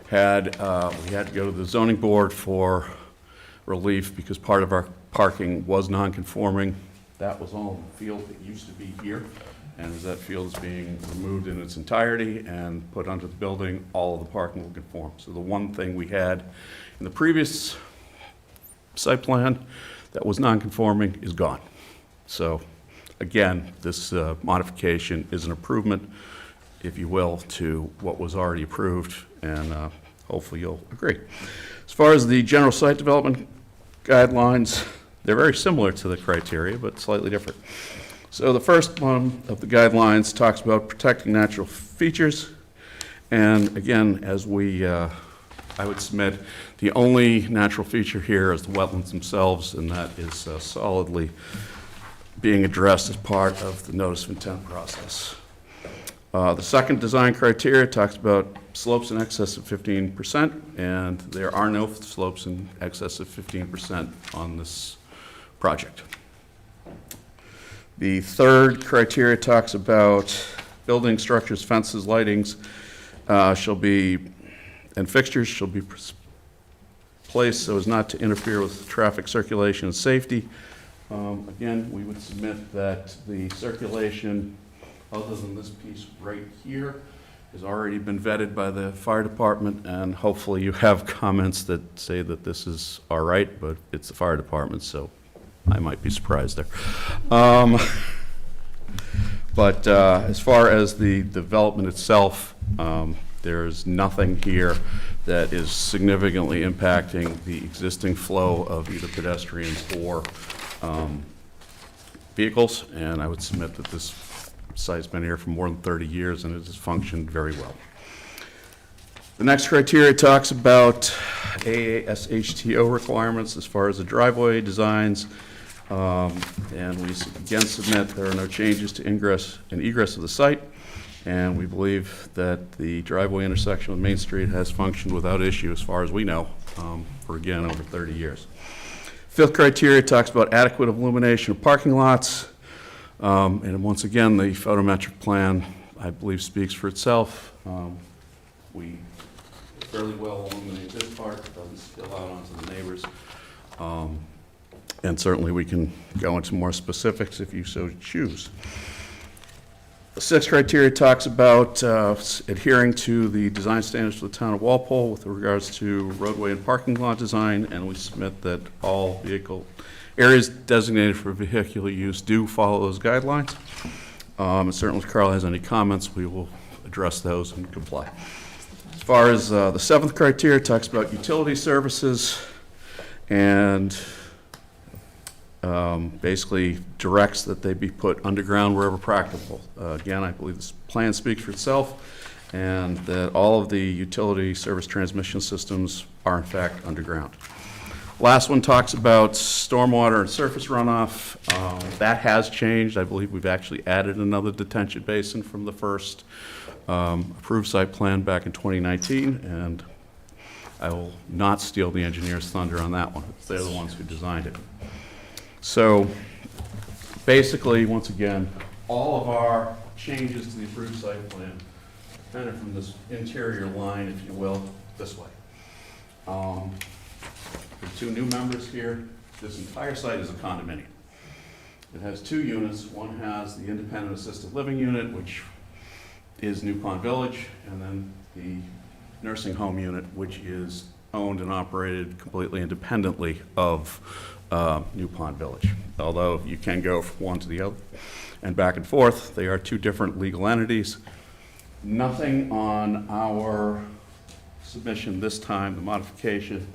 Speaker 8: had, we had to go to the zoning board for relief because part of our parking was non-conforming. That was all in the field that used to be here, and as that field is being removed in its entirety and put under the building, all of the parking will conform. So the one thing we had in the previous site plan that was non-conforming is gone. So again, this modification is an improvement, if you will, to what was already approved, and hopefully you'll agree. As far as the general site development guidelines, they're very similar to the criteria, but slightly different. So the first one of the guidelines talks about protecting natural features. And again, as we, I would submit, the only natural feature here is the wetlands themselves, and that is solidly being addressed as part of the notice of intent process. The second design criteria talks about slopes in excess of 15%, and there are no slopes in excess of 15% on this project. The third criteria talks about building structures, fences, lightings and fixtures shall be placed so as not to interfere with traffic circulation and safety. Again, we would submit that the circulation, other than this piece right here, has already been vetted by the fire department, and hopefully you have comments that say that this is all right, but it's the fire department, so I might be surprised there. But as far as the development itself, there's nothing here that is significantly impacting the existing flow of either pedestrians or vehicles, and I would submit that this site's been here for more than 30 years and it has functioned very well. The next criteria talks about AASHTO requirements as far as the driveway designs, and we again submit there are no changes to ingress and egress of the site, and we believe that the driveway intersection with Main Street has functioned without issue as far as we know for again over 30 years. Fifth criteria talks about adequate illumination of parking lots. And once again, the photometric plan, I believe, speaks for itself. We fairly well illuminate this part, it doesn't spill out onto the neighbors. And certainly we can go into more specifics if you so choose. The sixth criteria talks about adhering to the design standards for the town of Walpole with regards to roadway and parking lot design, and we submit that all vehicle areas designated for vehicular use do follow those guidelines. And certainly if Carl has any comments, we will address those and comply. As far as the seventh criteria, talks about utility services and basically directs that they be put underground wherever practicable. Again, I believe this plan speaks for itself, and that all of the utility service transmission systems are in fact underground. Last one talks about stormwater and surface runoff. That has changed. I believe we've actually added another detention basin from the first approved site plan back in 2019, and I will not steal the engineer's thunder on that one. They're the ones who designed it. So basically, once again, all of our changes to the approved site plan kind of from this interior line, if you will, this way. The two new members here, this entire site is a condominium. It has two units. One has the independent assisted living unit, which is New Pond Village, and then the nursing home unit, which is owned and operated completely independently of New Pond Village. Although you can go from one to the other and back and forth, they are two different legal entities. Nothing on our submission this time, the modification,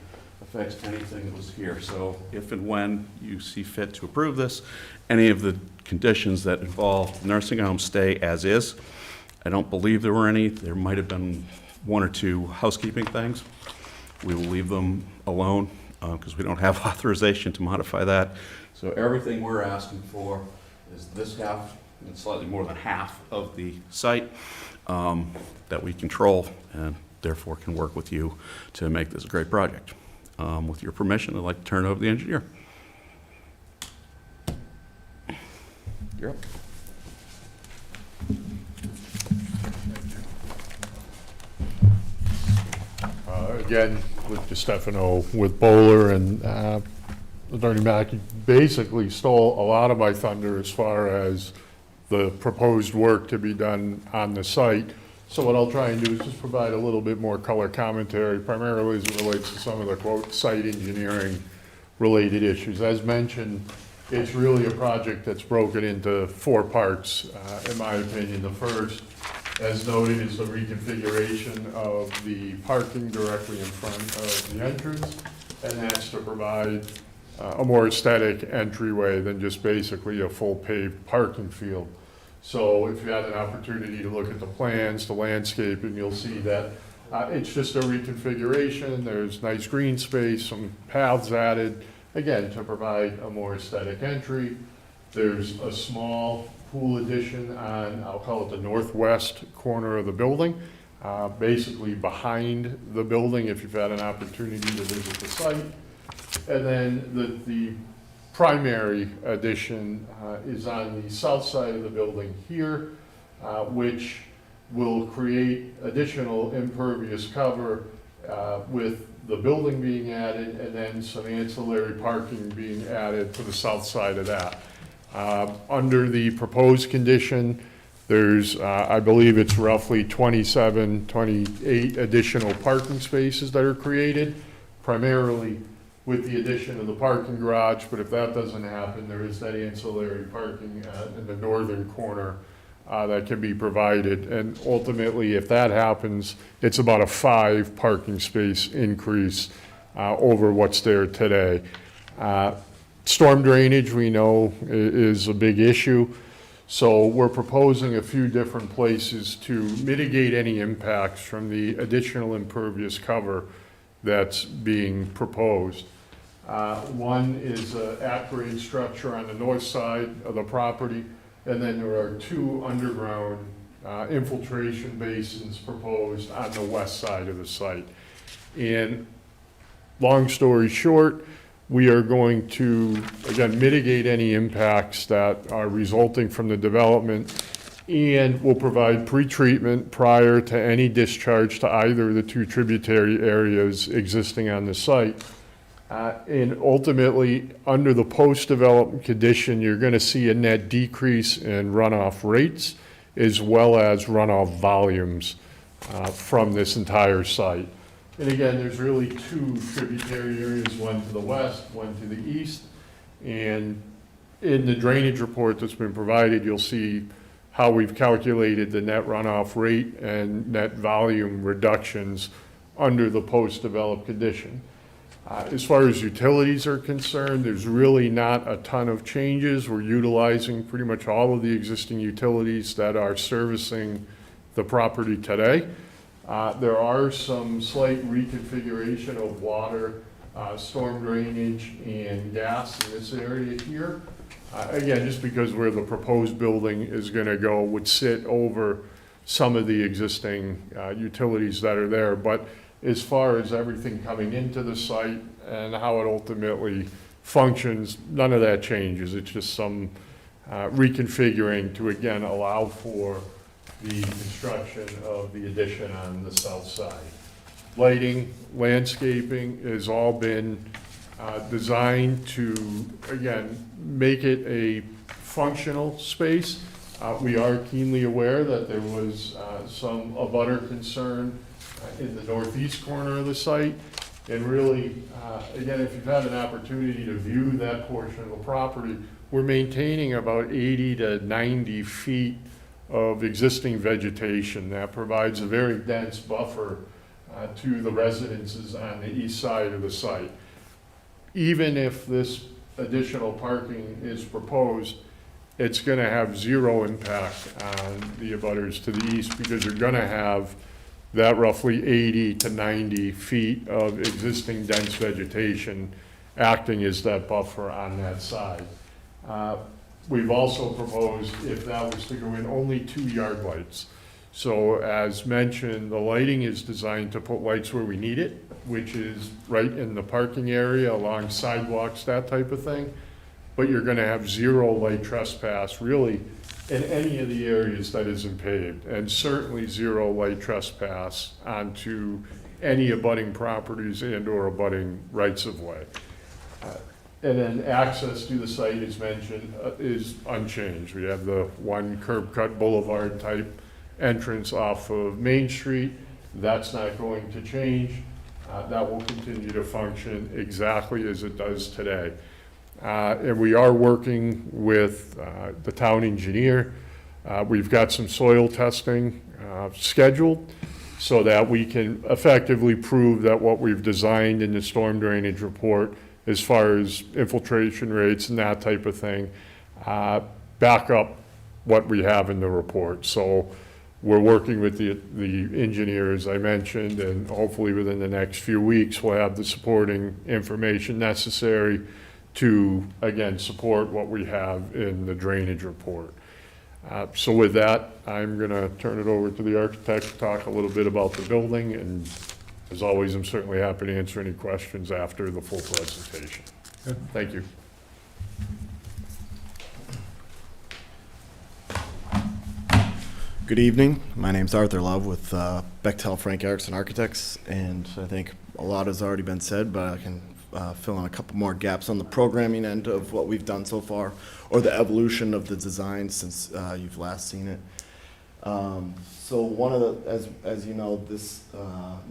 Speaker 8: affects anything that was here. So if and when you see fit to approve this, any of the conditions that involve nursing home stay as is. I don't believe there were any. There might have been one or two housekeeping things. We will leave them alone because we don't have authorization to modify that. So everything we're asking for is this half and slightly more than half of the site that we control and therefore can work with you to make this a great project. With your permission, I'd like to turn it over to the engineer. You're up.
Speaker 7: Again, with DiStefano, with Bowler, and Attorney Mackey basically stole a lot of my thunder as far as the proposed work to be done on the site. So what I'll try and do is just provide a little bit more color commentary, primarily as it relates to some of the, quote, site engineering related issues. As mentioned, it's really a project that's broken into 4 parts, in my opinion. The first, as noted, is the reconfiguration of the parking directly in front of the entrance, and that's to provide a more aesthetic entryway than just basically a full paved parking field. So if you had an opportunity to look at the plans, the landscaping, you'll see that it's just a reconfiguration. There's nice green space, some paths added, again, to provide a more aesthetic entry. There's a small pool addition on, I'll call it the northwest corner of the building, basically behind the building if you've had an opportunity to visit the site. And then the primary addition is on the south side of the building here, which will create additional impervious cover with the building being added and then some ancillary parking being added to the south side of that. Under the proposed condition, there's, I believe it's roughly 27, 28 additional parking spaces that are created, primarily with the addition of the parking garage, but if that doesn't happen, there is that ancillary parking in the northern corner that can be provided. And ultimately, if that happens, it's about a 5 parking space increase over what's there today. Storm drainage, we know, is a big issue. So we're proposing a few different places to mitigate any impacts from the additional impervious cover that's being proposed. One is an at-grade structure on the north side of the property, and then there are 2 underground infiltration basins proposed on the west side of the site. And long story short, we are going to, again, mitigate any impacts that are resulting from the development, and will provide pretreatment prior to any discharge to either of the 2 tributary areas existing on the site. And ultimately, under the post-development condition, you're going to see a net decrease in runoff rates as well as runoff volumes from this entire site. And again, there's really 2 tributary areas, one to the west, one to the east. And in the drainage report that's been provided, you'll see how we've calculated the net runoff rate and net volume reductions under the post-developed condition. As far as utilities are concerned, there's really not a ton of changes. We're utilizing pretty much all of the existing utilities that are servicing the property today. There are some slight reconfiguration of water, storm drainage, and gas in this area here. Again, just because where the proposed building is going to go would sit over some of the existing utilities that are there. But as far as everything coming into the site and how it ultimately functions, none of that changes. It's just some reconfiguring to, again, allow for the construction of the addition on the south side. Lighting, landscaping has all been designed to, again, make it a functional space. We are keenly aware that there was some abutter concern in the northeast corner of the site, And really, again, if you've had an opportunity to view that portion of the property, we're maintaining about 80 to 90 feet of existing vegetation that provides a very dense buffer to the residences on the east side of the site. Even if this additional parking is proposed, it's going to have zero impact on the abutters to the east because you're going to have that roughly 80 to 90 feet of existing dense vegetation acting as that buffer on that side. We've also proposed, if that was to go in, only 2 yard lights. So as mentioned, the lighting is designed to put lights where we need it, which is right in the parking area, along sidewalks, that type of thing. But you're gonna have zero light trespass, really, in any of the areas that isn't paved, and certainly zero light trespass onto any abutting properties and/or abutting rights-of-way. And then access to the site, as mentioned, is unchanged. We have the one curb cut boulevard type entrance off of Main Street. That's not going to change. That will continue to function exactly as it does today. And we are working with the town engineer. We've got some soil testing scheduled so that we can effectively prove that what we've designed in the storm drainage report as far as infiltration rates and that type of thing, back up what we have in the report. So we're working with the engineer, as I mentioned, and hopefully within the next few weeks, we'll have the supporting information necessary to, again, support what we have in the drainage report. So with that, I'm gonna turn it over to the architect to talk a little bit about the building, and as always, I'm certainly happy to answer any questions after the full presentation. Thank you.
Speaker 11: Good evening. My name's Arthur Love with Bechtel Frank Erickson Architects, and I think a lot has already been said, but I can fill in a couple more gaps on the programming end of what we've done so far, or the evolution of the design since you've last seen it. So one of the, as you know, this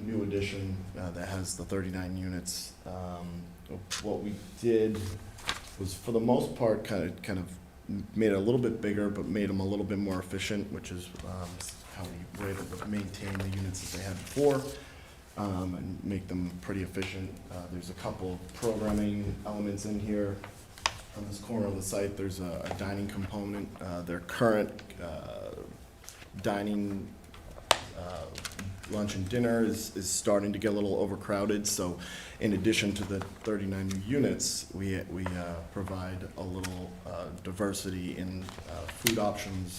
Speaker 11: new addition that has the 39 units, what we did was, for the most part, kind of made it a little bit bigger, but made them a little bit more efficient, which is how we were able to maintain the units that they had before, and make them pretty efficient. There's a couple programming elements in here. On this corner of the site, there's a dining component. Their current dining, lunch and dinner is starting to get a little overcrowded, so in addition to the 39 new units, we provide a little diversity in food options,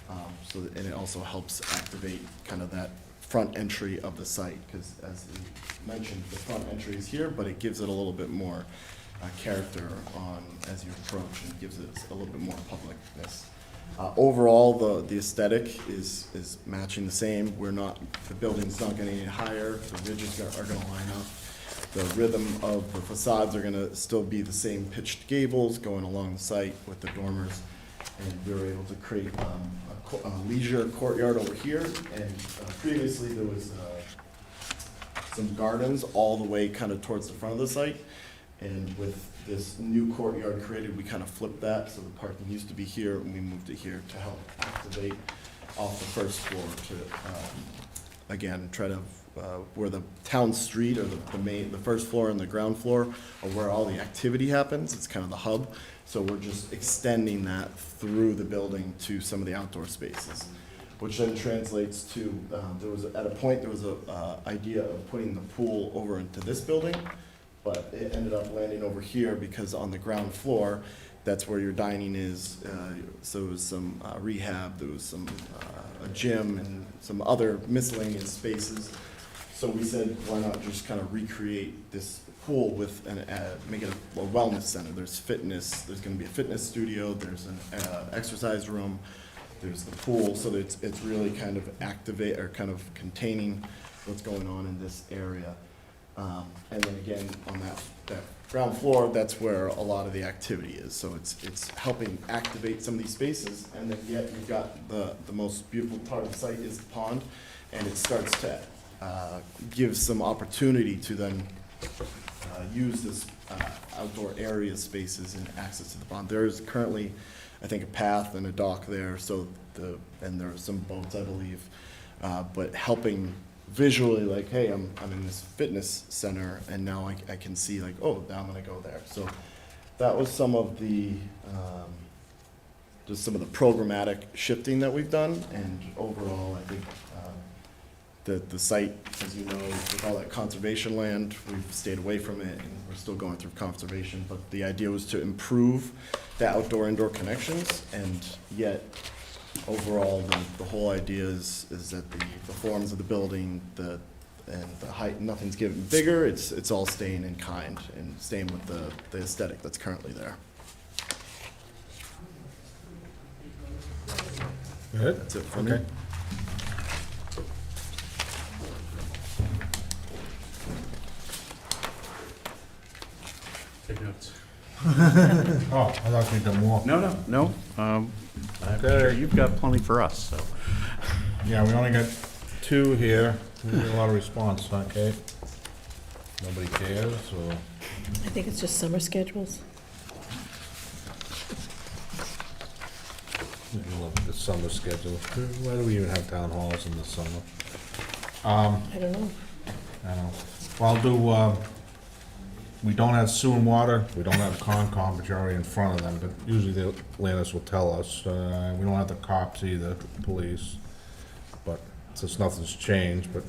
Speaker 11: and it also helps activate kind of that front entry of the site, because as you mentioned, the front entry is here, but it gives it a little bit more character on as you approach, and gives it a little bit more publicness. Overall, the aesthetic is matching the same. The building's not getting any higher. The ridges are going to line up. The rhythm of the facades are going to still be the same pitched gables going along the site with the dormers. And we were able to create a leisure courtyard over here. And previously there was some gardens all the way kind of towards the front of the site. And with this new courtyard created, we kind of flipped that, so the parking used to be here, and we moved it here to help activate off the first floor to, again, try to, where the town street, or the first floor and the ground floor are where all the activity happens. It's kind of the hub, so we're just extending that through the building to some of the outdoor spaces, which then translates to, at a point, there was a idea of putting the pool over into this building, but it ended up landing over here because on the ground floor, that's where your dining is. So there was some rehab, there was some a gym and some other miscellaneous spaces. So we said, why not just kind of recreate this pool with make it a wellness center. There's fitness. There's going to be a fitness studio. There's an exercise room. There's the pool. So it's really kind of kind of containing what's going on in this area. And then again, on that ground floor, that's where a lot of the activity is. So it's helping activate some of these spaces, and then yet you've got the most beautiful part of the site is the pond, and it starts to give some opportunity to then use this outdoor area spaces and access to the pond. There is currently, I think, a path and a dock there, and there are some boats, I believe, but helping visually, like, hey, I'm in this fitness center, and now I can see, like, oh, now I'm gonna go there. So that was some of the, just some of the programmatic shifting that we've done, and overall, I think, the site, as you know, with all that conservation land, we've stayed away from it, and we're still going through conservation, but the idea was to improve the outdoor-indoor connections, and yet, overall, the whole idea is that the forms of the building, and the height, nothing's getting bigger, it's all staying in kind, and staying with the aesthetic that's currently there.
Speaker 1: Good?
Speaker 11: That's it for me.
Speaker 1: Okay.
Speaker 8: Take notes.
Speaker 1: Oh, I thought we'd done more.
Speaker 8: No. I'm sure you've got plenty for us, so.
Speaker 1: Yeah, we only got 2 here. We get a lot of response, huh, Kate? Nobody cares, or?
Speaker 5: I think it's just summer schedules.
Speaker 1: Let me look at the summer schedule. Why do we even have town halls in the summer?
Speaker 5: I don't know.
Speaker 1: I don't know. Well, I'll do, we don't have sewer and water, we don't have Concom, but you're already in front of them, but usually the Landis will tell us. We don't have the cops either, police, but since nothing's changed, but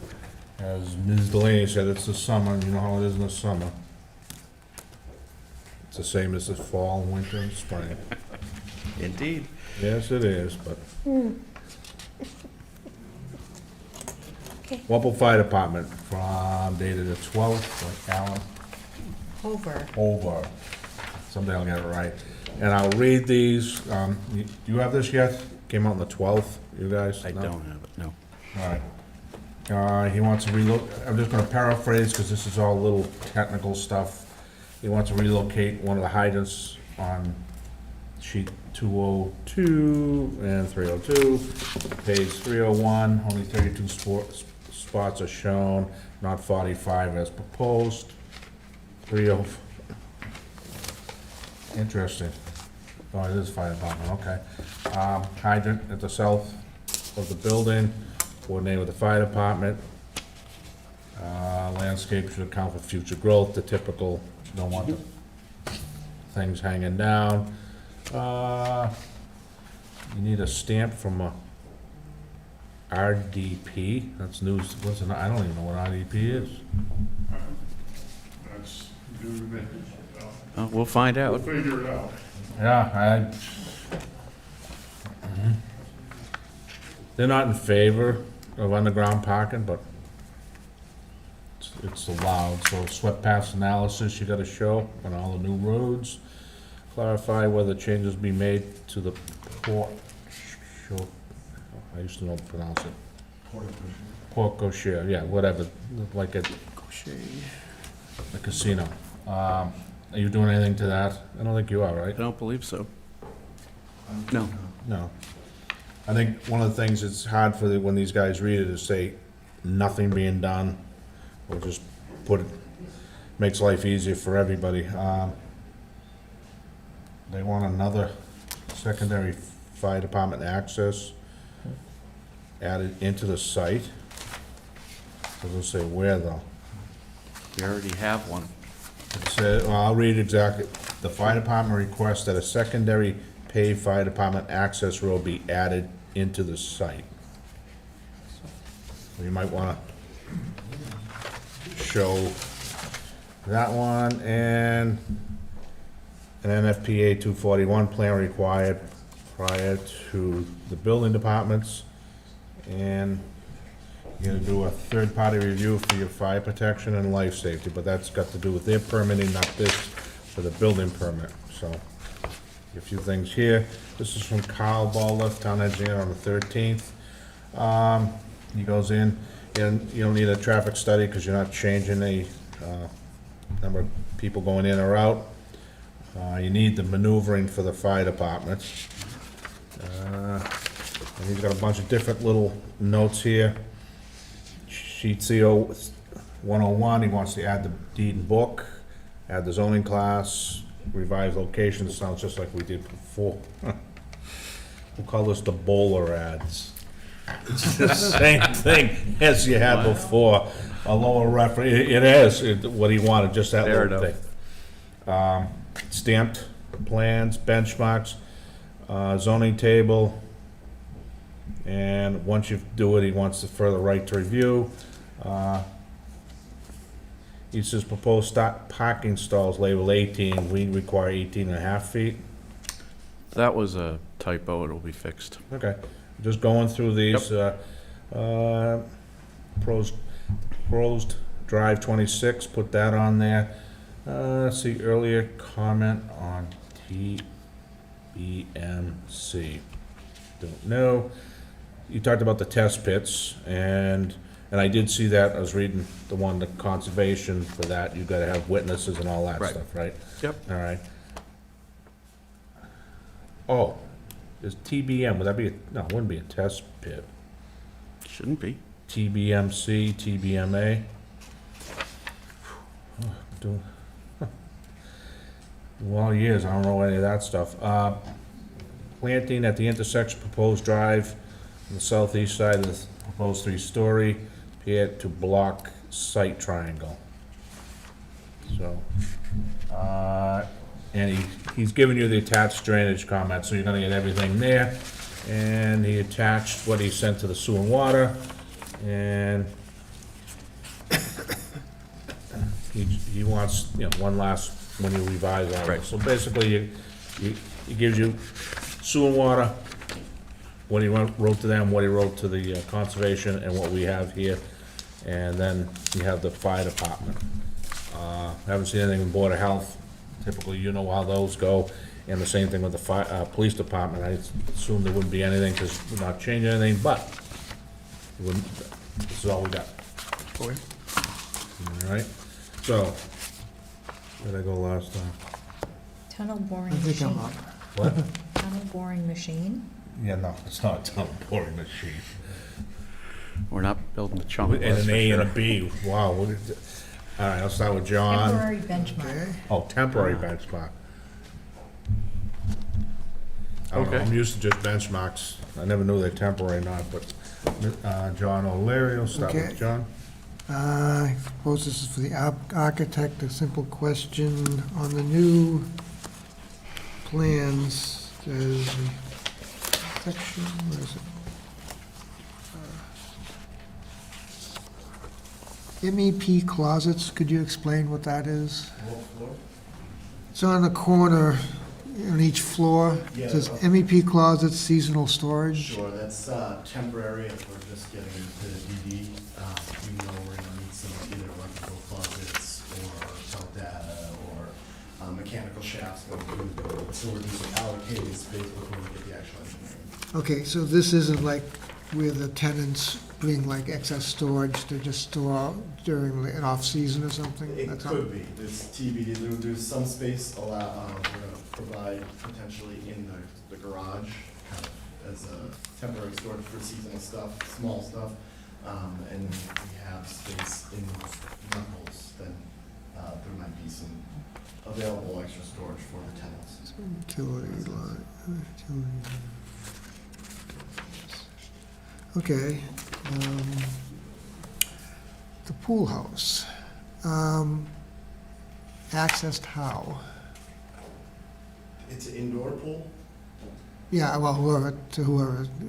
Speaker 1: as Ms. Delaney said, it's the summer, and you know how it is in the summer. It's the same as the fall, winter, and spring.
Speaker 8: Indeed.
Speaker 1: Yes, it is, but.
Speaker 5: Okay.
Speaker 1: Walpole Fire Department from dated the 12th, like Alan. Over. Someday I'll get it right. And I'll read these. Do you have this yet? Came out on the 12th, you guys?
Speaker 8: I
Speaker 1: No?
Speaker 8: don't have it, no.
Speaker 1: All right. He wants to I'm just gonna paraphrase, because this is all little technical stuff. He wants to relocate one of the hydrants on sheet 202 and 302. Page 301, only 32 spots are shown, not 45 as proposed. 30, interesting. Oh, it is fire department, okay. Hydrant at the south of the building, coordinate with the fire department. Landscape should account for future growth, the typical, you don't want the things hanging down. You need a stamp from a RDP, that's news, I don't even know what RDP is.
Speaker 7: That's new to me.
Speaker 8: We'll find
Speaker 7: We'll
Speaker 8: out.
Speaker 7: figure it out.
Speaker 1: Yeah, they're not in favor of underground parking, but it's allowed. So swept pass analysis you gotta show on all the new roads. Clarify whether changes be made to the port, I used to know how to pronounce it. Port Cochere, yeah, whatever, like at the casino. Are you doing anything to that? I don't think you are,
Speaker 8: I
Speaker 1: right?
Speaker 8: don't believe so. No.
Speaker 1: No. I think one of the things that's hard for when these guys read it is say, nothing being done, or just put it, makes life easier for everybody. They want another secondary fire department access added into the site. Doesn't say where though.
Speaker 8: We already have one.
Speaker 1: It says, well, I'll read exactly. The fire department requests that a secondary paved fire department access road be added into the site. So you might wanna show that one, and an NFPA 241 plan required prior to the building departments, and you're gonna do a third-party review for your fire protection and life safety, but that's got to do with their permitting, not this, for the building permit, so. A few things here. This is from Kyle Baldoff, town engineer, on the 13th. He goes in, and you don't need a traffic study, because you're not changing the, number of people going in or out. You need the maneuvering for the fire department. And he's got a bunch of different little notes here. Sheet CO, 101, he wants to add the deed and book, add the zoning class, revise location, sounds just like we did before. We'll call this the bowler ads. It's the same thing as you had before, a lower reference, it is, what he wanted, just that
Speaker 8: Fair
Speaker 1: little thing. Stamped plans, benchmarks, zoning table, and once you do it, he wants the further right to review. He says proposed stop parking stalls labeled 18, we require 18 and a half feet.
Speaker 8: That was a typo, it'll be fixed.
Speaker 1: Okay, just going through these, pros drive 26, put that on there. Let's see, earlier comment on TBMC. Don't know. You talked about the test pits, and I did see that, I was reading the one, the conservation for that, you gotta have witnesses and all that
Speaker 8: Right.
Speaker 1: stuff, right?
Speaker 8: Yep.
Speaker 1: All right. Oh, is TBM, would that be, no, it wouldn't be a test pit.
Speaker 8: Shouldn't be.
Speaker 1: TBMC, TBMA. Do all years, I don't know any of that stuff. Planting at the intersection, proposed drive on the southeast side of the proposed 3-story, appear to block site triangle. So, and he's given you the attached drainage comment, so you're gonna get everything there. And he attached what he sent to the sewer and water, and he wants, you know, one last, when you revise all
Speaker 8: Right.
Speaker 1: this. So basically, he gives you sewer and water, what he wrote to them, what he wrote to the conservation, and what we have here. And then you have the fire department. Haven't seen anything in Board of Health. Typically, you know how those go. And the same thing with the police department. I assume there wouldn't be anything, because we're not changing anything, but this is all we got.
Speaker 8: Okay.
Speaker 1: All right, so, where'd I go last time?
Speaker 2: Tunnel boring
Speaker 4: I think I'm
Speaker 2: machine.
Speaker 4: up.
Speaker 1: What?
Speaker 2: Tunnel boring machine?
Speaker 1: Yeah, no, it's not a tunnel boring machine.
Speaker 8: We're not building the chunk.
Speaker 1: And an A and a B, wow. What is it? All right, I'll start with John.
Speaker 2: Temporary benchmark.
Speaker 4: Okay,
Speaker 1: Oh, temporary benchmark. I don't know,
Speaker 8: Okay.
Speaker 1: I'm used to just benchmarks. I never knew they're temporary or not, but, John O'Leary, we'll start
Speaker 4: Okay.
Speaker 1: with John.
Speaker 4: I suppose this is for the architect, a simple question on the new plans, there's a section, where is it? MEP closets, could you explain what that is? It's on the corner, on each floor, it says MEP closets, seasonal storage.
Speaker 11: Sure, that's temporary if we're just getting into DD. We know we're gonna need some either electrical closets or cell data or mechanical shafts going through the building. So we're just allocating space before we get the actual engineering.
Speaker 4: Okay, so this isn't like where the tenants bring like excess storage to just store during an off-season or something?
Speaker 11: It
Speaker 4: That's not-
Speaker 11: could be, it's TBD, there's some space we're gonna provide potentially in the garage, kind of as a temporary storage for seasonal stuff, small stuff. And we have space in rentals, then, there might be some available extra storage for the tenants.
Speaker 4: Utility line, utility. Okay, the pool house, accessed how?
Speaker 11: It's an indoor pool?
Speaker 4: Yeah, well, whoever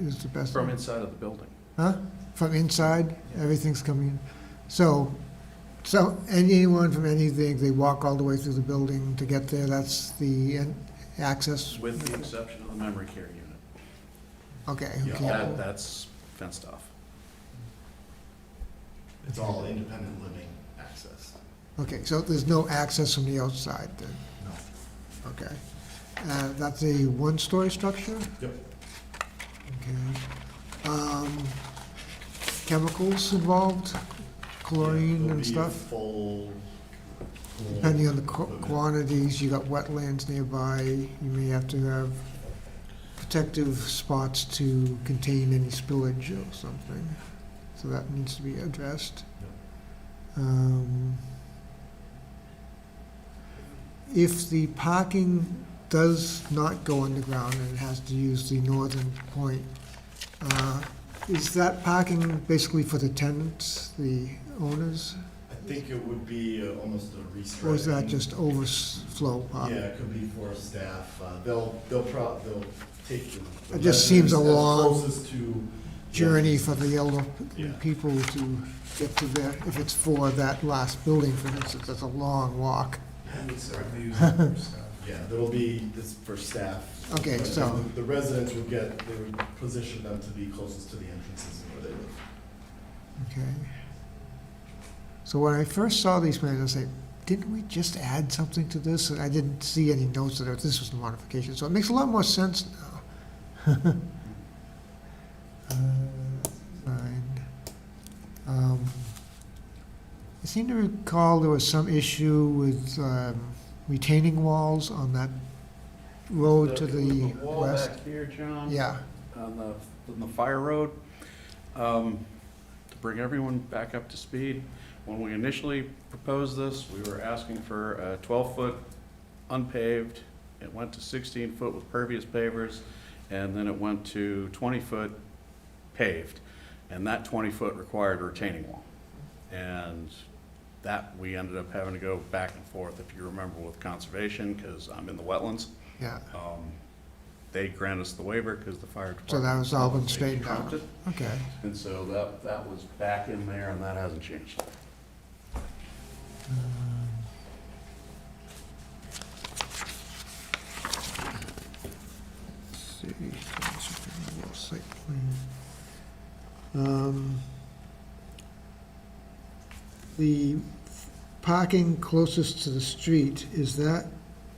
Speaker 4: is the best.
Speaker 8: From inside of the building.
Speaker 4: Huh? From inside, everything's coming in. So anyone from anything, they walk all the way through the building to get there, that's the access?
Speaker 8: With the exception of the memory care unit.
Speaker 4: Okay,
Speaker 11: Yeah,
Speaker 4: okay.
Speaker 8: That's fenced off.
Speaker 11: It's all independent living access.
Speaker 4: Okay, so there's no access from the outside then?
Speaker 11: No.
Speaker 4: Okay. That's a one-story structure?
Speaker 11: Yep.
Speaker 4: Okay. Chemicals involved? Chlorine and stuff?
Speaker 11: Full.
Speaker 4: Depending on the quantities, you got wetlands nearby, you may have to have protective spots to contain any spillage or something. So that needs to be addressed. If the parking does not go underground and it has to use the northern point, is that parking basically for the tenants, the owners?
Speaker 11: I think it would be almost a restriping.
Speaker 4: Or is that just overflow parking?
Speaker 11: Yeah, it could be for staff. They'll take the
Speaker 4: It just seems a
Speaker 11: residents as
Speaker 4: long
Speaker 11: closest to
Speaker 4: Journey for the elder
Speaker 11: Yeah.
Speaker 4: people to get to there. If it's for that last building, for instance, it's a long walk.
Speaker 11: Yeah, there'll be this for staff.
Speaker 4: Okay,
Speaker 11: But
Speaker 4: so-
Speaker 11: the residents they would position them to be closest to the entrances and where they live.
Speaker 4: Okay. So when I first saw these plans, I said, didn't we just add something to this? And I didn't see any notes that this was a modification, so it makes a lot more sense now. Fine. I seem to recall there was some issue with retaining walls on that road to the
Speaker 8: wall
Speaker 4: west.
Speaker 8: back here, John.
Speaker 4: Yeah,
Speaker 8: On the fire road. To bring everyone back up to speed, when we initially proposed this, we were asking for a 12-foot unpaved. It went to 16-foot with pervious pavers, and then it went to 20-foot paved. And that 20-foot required a retaining wall. And that, we ended up having to go back and forth, if you remember, with conservation, because I'm in the wetlands.
Speaker 4: yeah.
Speaker 8: They grant us the waiver because the fire department.
Speaker 4: So that was all been
Speaker 8: they
Speaker 4: straightened
Speaker 8: trumped
Speaker 4: out.
Speaker 8: it.
Speaker 4: Okay.
Speaker 8: And so that was back in there, and that hasn't changed.
Speaker 4: Let's see, site plan. The parking closest to the street, is that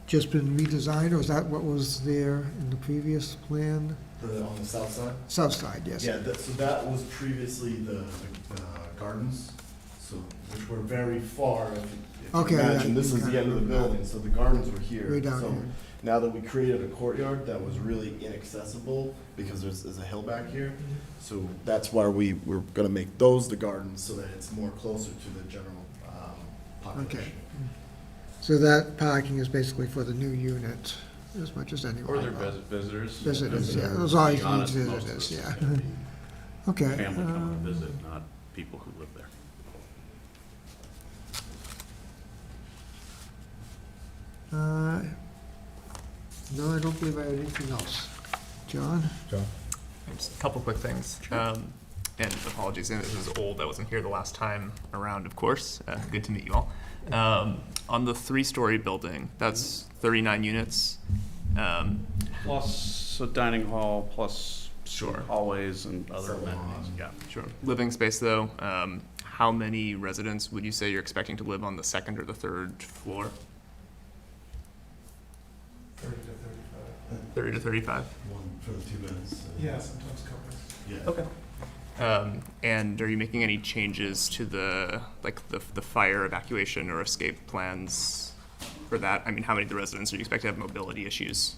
Speaker 4: just been redesigned, or is that what was there in the previous plan?
Speaker 11: On the south side?
Speaker 4: South side, yes.
Speaker 11: Yeah, so that was previously the gardens, so, which were very far. If you
Speaker 4: Okay, yeah,
Speaker 11: imagine, this is the end of the building, so the gardens were here.
Speaker 4: Way down
Speaker 11: So
Speaker 4: here.
Speaker 11: now that we created a courtyard that was really inaccessible, because there's a hill back here, so that's why we're gonna make those the gardens, so that it's more closer to the general population.
Speaker 4: So that parking is basically for the new unit, as much as anyone.
Speaker 8: Or their visitors.
Speaker 4: Visitors, yeah,
Speaker 8: To
Speaker 4: those
Speaker 8: be
Speaker 4: always
Speaker 8: honest,
Speaker 4: need
Speaker 8: most of
Speaker 4: visitors,
Speaker 8: this is
Speaker 4: yeah.
Speaker 8: gonna be
Speaker 4: Okay.
Speaker 8: Family coming to visit, not people who live there.
Speaker 4: No, I don't believe I have anything else. John?
Speaker 1: John?
Speaker 10: Just a couple quick things. And apologies, and this is old. I wasn't here the last time around, of course. Good to meet you all. On the 3-story building, that's 39 units.
Speaker 8: Plus a dining hall, plus
Speaker 10: Sure.
Speaker 8: hallways and other amenities, yeah.
Speaker 10: Sure. Living space, though, how many residents would you say you're expecting to live on the second or the third floor? 30 to 35.
Speaker 11: One for the 2 beds.
Speaker 9: Yeah, sometimes couples.
Speaker 11: Yeah.
Speaker 10: Okay. And are you making any changes to the fire evacuation or escape plans for that? I mean, how many of the residents are you expecting to have mobility issues?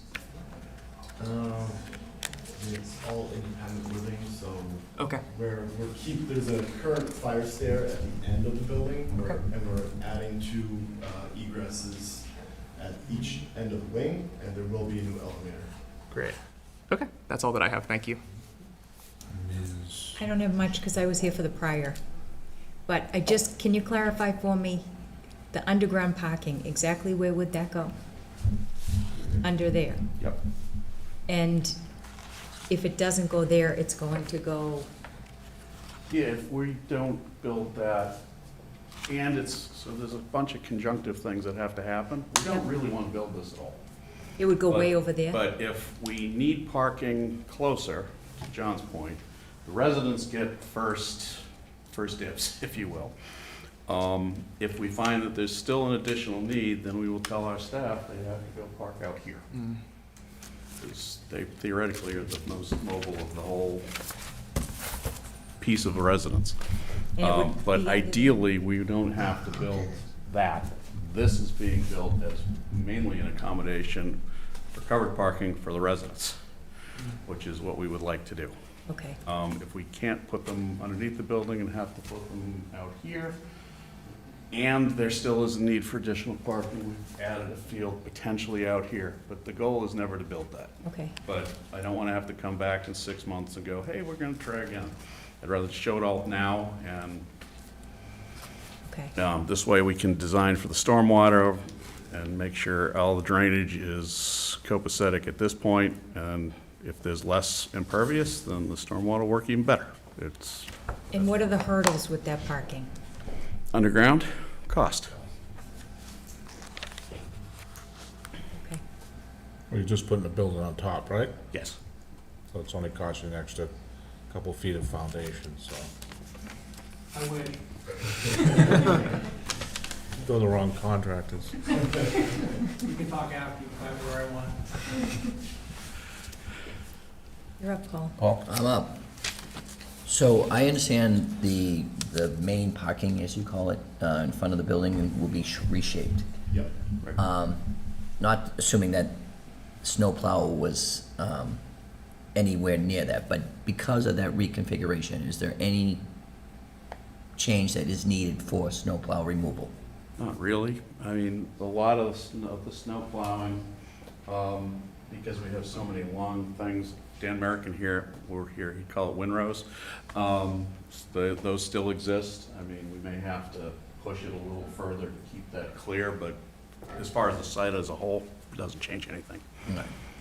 Speaker 11: It's all independent living, so
Speaker 10: Okay.
Speaker 11: there's a current fire stair at the end of the building, and we're adding 2 egresses at each end of the wing, and there will be a new elevator.
Speaker 10: Great. Okay, that's all that I have. Thank you.
Speaker 1: Ms.
Speaker 2: I don't have much because I was here for the prior. But can you clarify for me, the underground parking, exactly where would that go? Under there?
Speaker 8: Yep.
Speaker 2: And if it doesn't go there, it's going to go,
Speaker 8: Yeah, if we don't build that, and so there's a bunch of conjunctive things that have to happen. We don't really want to build this at all.
Speaker 2: it would go way
Speaker 8: But-
Speaker 2: over there?
Speaker 8: But if we need parking closer, to John's point, the residents get first dibs, if you will. If we find that there's still an additional need, then we will tell our staff they have to go park out here. Because they theoretically are the most mobile of the whole piece of the residence.
Speaker 2: And it would
Speaker 8: But
Speaker 2: be under-
Speaker 8: ideally, we don't have to build that. This is being built as mainly an accommodation for covered parking for the residents, which is what we would like to do.
Speaker 2: Okay,
Speaker 8: If we can't put them underneath the building and have to put them out here, And there still is a need for additional parking. We've added a field potentially out here, but the goal is never to build that.
Speaker 2: Okay,
Speaker 8: But I don't want to have to come back in 6 months and go, hey, we're going to try again. I'd rather show it all now, and
Speaker 2: okay.
Speaker 8: this way we can design for the stormwater and make sure all the drainage is copacetic at this point, and if there's less impervious, then the stormwater will work even better. It's
Speaker 2: And what are the hurdles with that parking?
Speaker 8: underground, cost.
Speaker 2: Okay,
Speaker 1: Well, you're just putting the building on top, right?
Speaker 8: Yes.
Speaker 1: So it's only costing an extra couple feet of foundation, so.
Speaker 9: I wish.
Speaker 1: They're the wrong contractors.
Speaker 9: We can talk after you find where I want.
Speaker 2: you're up, Paul.
Speaker 3: Paul? I'm up. So I understand the main parking, as you call it, in front of the building will be reshaped.
Speaker 11: Yep.
Speaker 3: Not assuming that snowplow was anywhere near that, but because of that reconfiguration, is there any change that is needed for snowplow removal?
Speaker 8: Not really. I mean, a lot of the snow plowing, because we have so many long things, Dan American here, we're here, he'd call it windrows. Those still exist. I mean, we may have to push it a little further to keep that clear, but as far as the site as a whole, it doesn't change anything.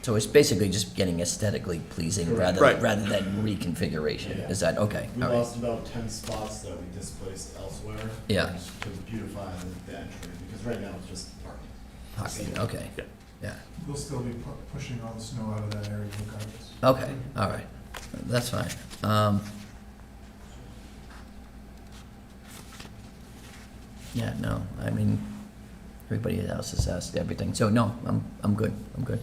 Speaker 3: So it's basically just getting aesthetically pleasing rather
Speaker 8: Right.
Speaker 3: than reconfiguration.
Speaker 11: Yeah.
Speaker 3: Is that okay?
Speaker 11: We
Speaker 3: All right.
Speaker 11: lost about 10 spots that we displaced elsewhere.
Speaker 3: Yeah.
Speaker 11: To beautify the entry, because right now it's just parking.
Speaker 3: Parking, okay.
Speaker 8: Yeah.
Speaker 3: Yeah.
Speaker 12: We'll still be pushing all the snow out of that area regardless.
Speaker 3: Okay, all right. That's fine. Yeah, no, I mean, everybody else has asked everything. So no, I'm good. I'm good.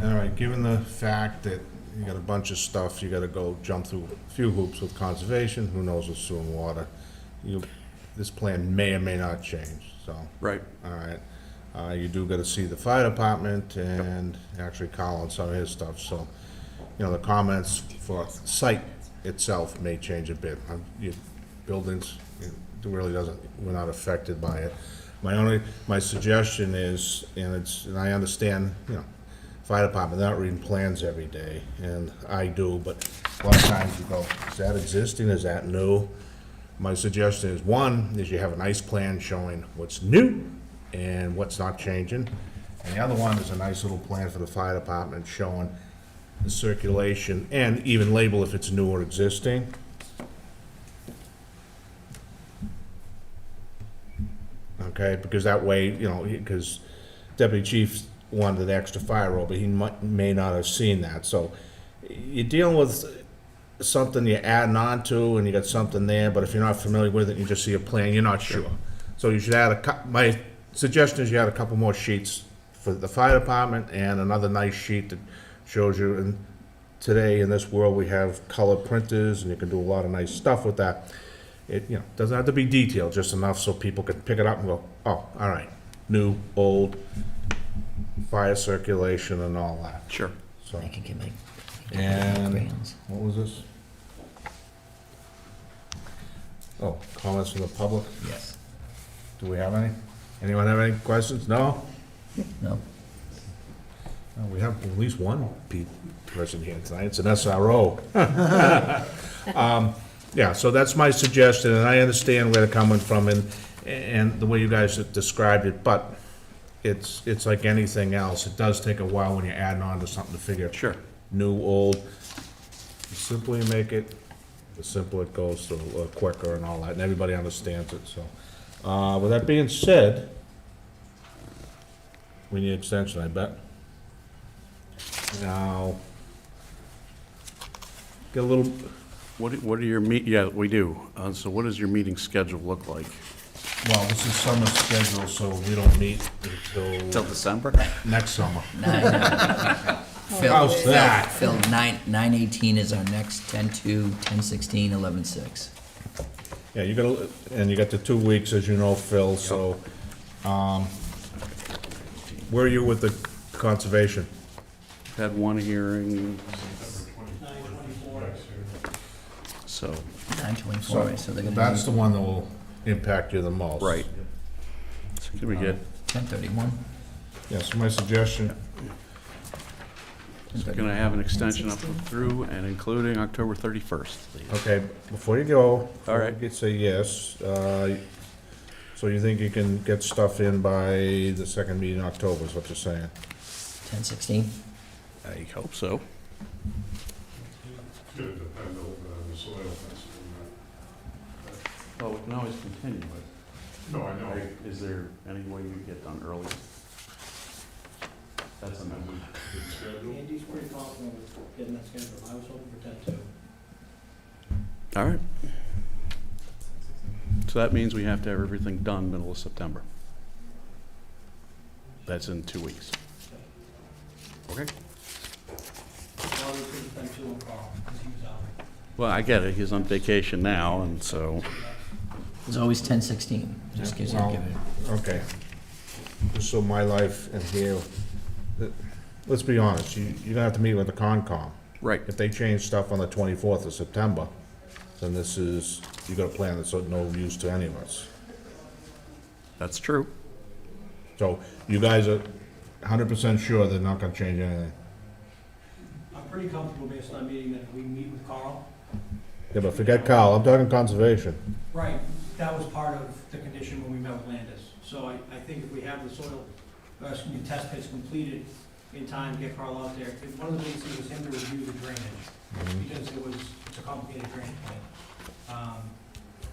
Speaker 1: All right, given the fact that you got a bunch of stuff, you gotta go jump through a few hoops with conservation, who knows with sewer and water. This plan may or may not change, so.
Speaker 8: Right.
Speaker 1: All right, you do gotta see the fire department and actually Colin, some of his stuff, so, the comments for site itself may change a bit. Your buildings, it really doesn't, we're not affected by it. My suggestion is, and I understand, fire department, they're not reading plans every day, and I do, but a lot of times you go, is that existing, is that new? My suggestion is, one, is you have a nice plan showing what's new and what's not changing. And the other one is a nice little plan for the fire department showing the circulation and even label if it's new or existing. Okay, because that way, because Deputy Chief wanted an extra fire roll, but he may not have seen that. So you're dealing with something you're adding on to, and you got something there, but if you're not familiar with it, you just see a plan, you're not sure. So you should add my suggestion is you add a couple more sheets for the fire department and another nice sheet that shows you, and today in this world, we have color printers, and you can do a lot of nice stuff with that. It, doesn't have to be detailed, just enough so people can pick it up and go, oh, all right, new, old, fire circulation and all that.
Speaker 8: Sure.
Speaker 1: So,
Speaker 3: I can get my
Speaker 1: and
Speaker 3: crayons.
Speaker 1: what was this? Oh, comments from the public?
Speaker 3: Yes.
Speaker 1: Do we have any? Anyone have any questions? No?
Speaker 3: No?
Speaker 1: We have at least one person here tonight. It's an SRO. Yeah, so that's my suggestion, and I understand where they're coming from and the way you guys have described it, but it's like anything else. It does take a while when you're adding on to something to figure.
Speaker 8: Sure.
Speaker 1: New, old. The simpler you make it, the simpler it goes, so quicker and all that, and everybody understands it, so. With that being said, we need extension, I bet. Now, get a little,
Speaker 8: What are your yeah, we do. So what does your meeting schedule look like?
Speaker 1: well, this is summer schedule, so we don't meet
Speaker 8: Till
Speaker 1: until
Speaker 8: December?
Speaker 1: next summer.
Speaker 3: Phil,
Speaker 1: How's that?
Speaker 3: Phil, 9/18 is our next, 10/2, 10/16, 11/6.
Speaker 1: Yeah, you got the 2 weeks, as you know, Phil, so, where are you with the conservation?
Speaker 8: Had one hearing. So,
Speaker 3: 9/24, right, so they're gonna
Speaker 1: That's the
Speaker 3: need,
Speaker 1: one that will impact you the most.
Speaker 8: Right. So can we get,
Speaker 3: 10:31?
Speaker 1: Yeah, so my suggestion,
Speaker 8: gonna have an extension up through and including October 31st, please.
Speaker 1: okay, before you go.
Speaker 8: All right.
Speaker 1: You say yes, so you think you can get stuff in by the second meeting in October, is what you're saying?
Speaker 3: 10:16?
Speaker 8: I hope so.
Speaker 7: It's gonna depend on the soil testing.
Speaker 8: Well, we can always continue it.
Speaker 7: No, I know.
Speaker 8: Is there any way you get done early? That's a member.
Speaker 9: Andy's pretty confident with getting that scheduled. I was hoping for 10 too.
Speaker 8: All right. So that means we have to have everything done middle of September. That's in 2 weeks. Okay.
Speaker 9: Well, we couldn't spend 2 on Carl, because he was out.
Speaker 8: Well, I get it, he's on vacation now, and so,
Speaker 3: There's always 10:16. Just gives you,
Speaker 1: Well,
Speaker 3: give it.
Speaker 1: Okay. Just so my life in here, let's be honest, you're gonna have to meet with the Concom.
Speaker 8: right,
Speaker 1: If they change stuff on the 24th of September, then this is, you got a plan that's of no use to any of us.
Speaker 8: that's true.
Speaker 1: So you guys are 100% sure they're not gonna change anything?
Speaker 9: I'm pretty comfortable based on meeting that we meet with Carl.
Speaker 1: Yeah, but forget Kyle, I'm talking conservation.
Speaker 9: Right, that was part of the condition when we met with Landis. So I think if we have the soil, test pits completed in time, get Carl out there. One of the things was him to review the drainage, because it's a complicated drainage plan.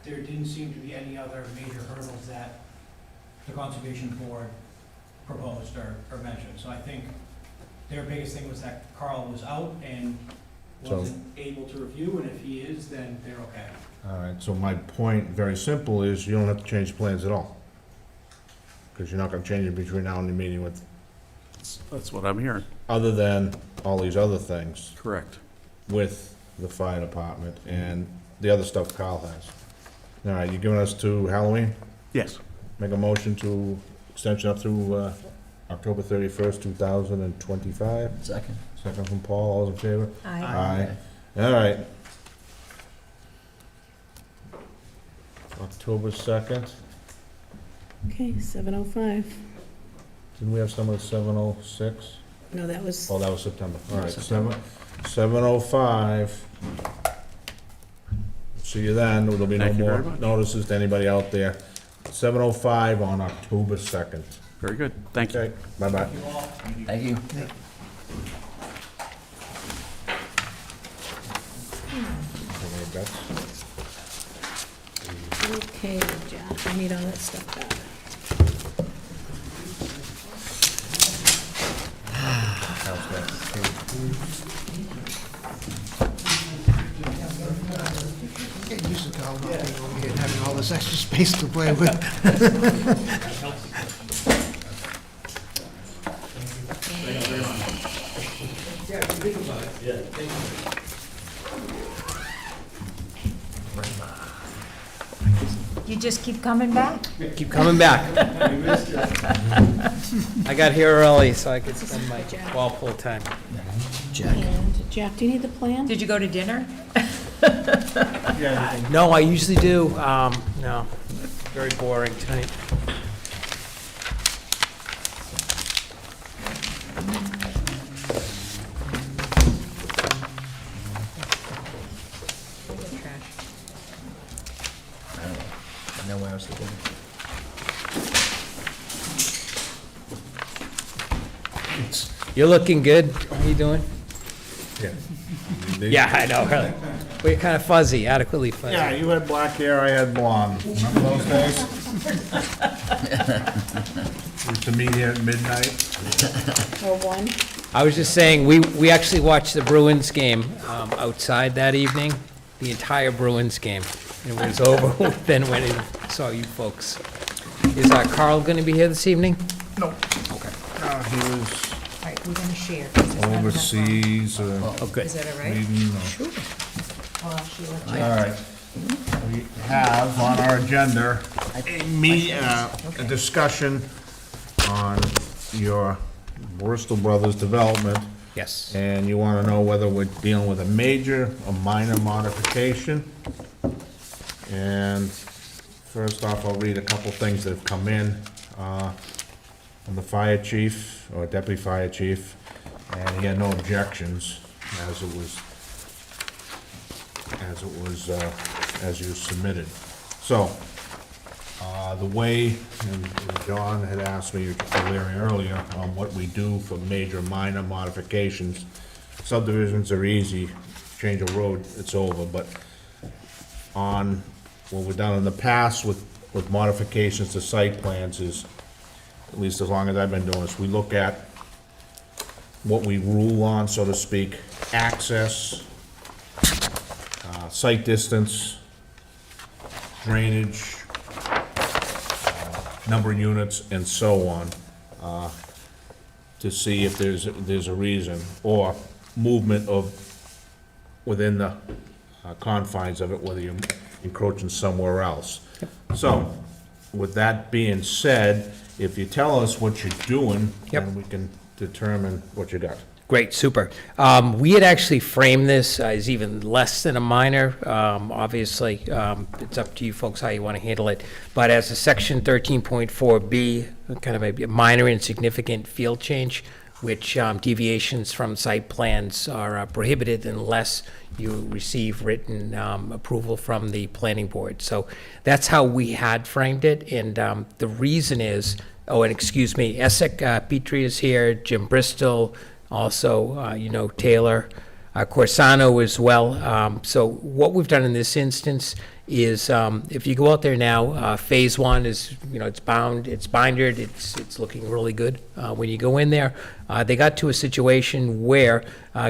Speaker 9: There didn't seem to be any other major hurdles that the Conservation Board proposed or mentioned. So I think their biggest thing was that Carl was out and
Speaker 1: So-
Speaker 9: wasn't able to review, and if he is, then they're okay.
Speaker 1: All right, so my point, very simple, is you don't have to change plans at all. Because you're not gonna change it between now and the meeting with,
Speaker 8: That's what I'm hearing.
Speaker 1: other than all these other things
Speaker 8: Correct.
Speaker 1: with the fire department and the other stuff Kyle has. All right, you giving us to Halloween?
Speaker 8: Yes.
Speaker 1: Make a motion to extension up through, October 31st, 2025.
Speaker 3: Second.
Speaker 1: Second from Paul, all those in favor?
Speaker 2: Aye.
Speaker 1: All right. October 2nd,
Speaker 5: Okay, 7:05.
Speaker 1: didn't we have some at 7:06?
Speaker 5: No, that was,
Speaker 1: Oh, that was September, all right,
Speaker 3: September.
Speaker 1: 7:05. See you then, there'll be no
Speaker 8: Thank you
Speaker 1: more
Speaker 8: very much.
Speaker 1: notices to anybody out there. 7:05 on October 2nd.
Speaker 8: Very good. Thank you.
Speaker 1: Okay, bye-bye.
Speaker 3: Thank you.
Speaker 1: Any bets?
Speaker 5: okay, Jack, I need all that stuff back.
Speaker 4: Get used to Carl not being over here and having all this extra space to play with.
Speaker 2: You just keep coming back?
Speaker 13: Keep coming back. I got here early so I could spend my Walpole time.
Speaker 3: Jack.
Speaker 5: And Jack, do you need the plan?
Speaker 2: Did you go to dinner?
Speaker 13: No, I usually do. No, very boring tonight.
Speaker 2: Trash.
Speaker 3: I don't know. I know where else to go.
Speaker 13: You're looking good. How you doing?
Speaker 1: Yeah.
Speaker 13: Yeah, I know, really. Well, you're kind of fuzzy, adequately fuzzy.
Speaker 1: Yeah, you had black hair, I had blonde. Remember those days? Used to meet here at midnight.
Speaker 5: Or one?
Speaker 13: I was just saying, we actually watched the Bruins game outside that evening, the entire Bruins game. It was over then when I saw you folks. Is Carl going to be here this evening?
Speaker 1: He was
Speaker 2: All right, we're gonna share. 'cause there's not enough room.
Speaker 1: overseas,
Speaker 13: Oh, good.
Speaker 2: Is that all right?
Speaker 1: reading, or-
Speaker 2: Sure. Well, I'll share with you.
Speaker 1: All right. We have on our agenda a discussion on your Bristol Brothers development,
Speaker 13: Yes.
Speaker 1: and you want to know whether we're dealing with a major or minor modification. And First off, I'll read a couple things that have come in from the fire chief, or deputy fire chief, and he had no objections as you submitted. So, the way, and John had asked me very earlier, on what we do for major, minor modifications. Subdivisions are easy, change a road, it's over, but on what we've done in the past with modifications to site plans is, at least as long as I've been doing this, we look at what we rule on, so to speak, access, site distance, drainage, number of units, and so on, to see if there's a reason, or movement of, within the confines of it, whether you're encroaching somewhere else. So, with that being said, if you tell us what you're doing, then we can determine what you got.
Speaker 13: Great, super. We had actually framed this as even less than a minor. Obviously, it's up to you folks how you want to handle it. But as a section 13.4B, kind of a minor insignificant field change, which deviations from site plans are prohibited unless you receive written approval from the planning board. So that's how we had framed it. And the reason is, oh, and excuse me, Essex Petrie is here, Jim Bristol, also, Taylor, Corsano as well. So what we've done in this instance is, if you go out there now, phase one is, it's bound, it's bindered, it's looking really good. When you go in there, they got to a situation where,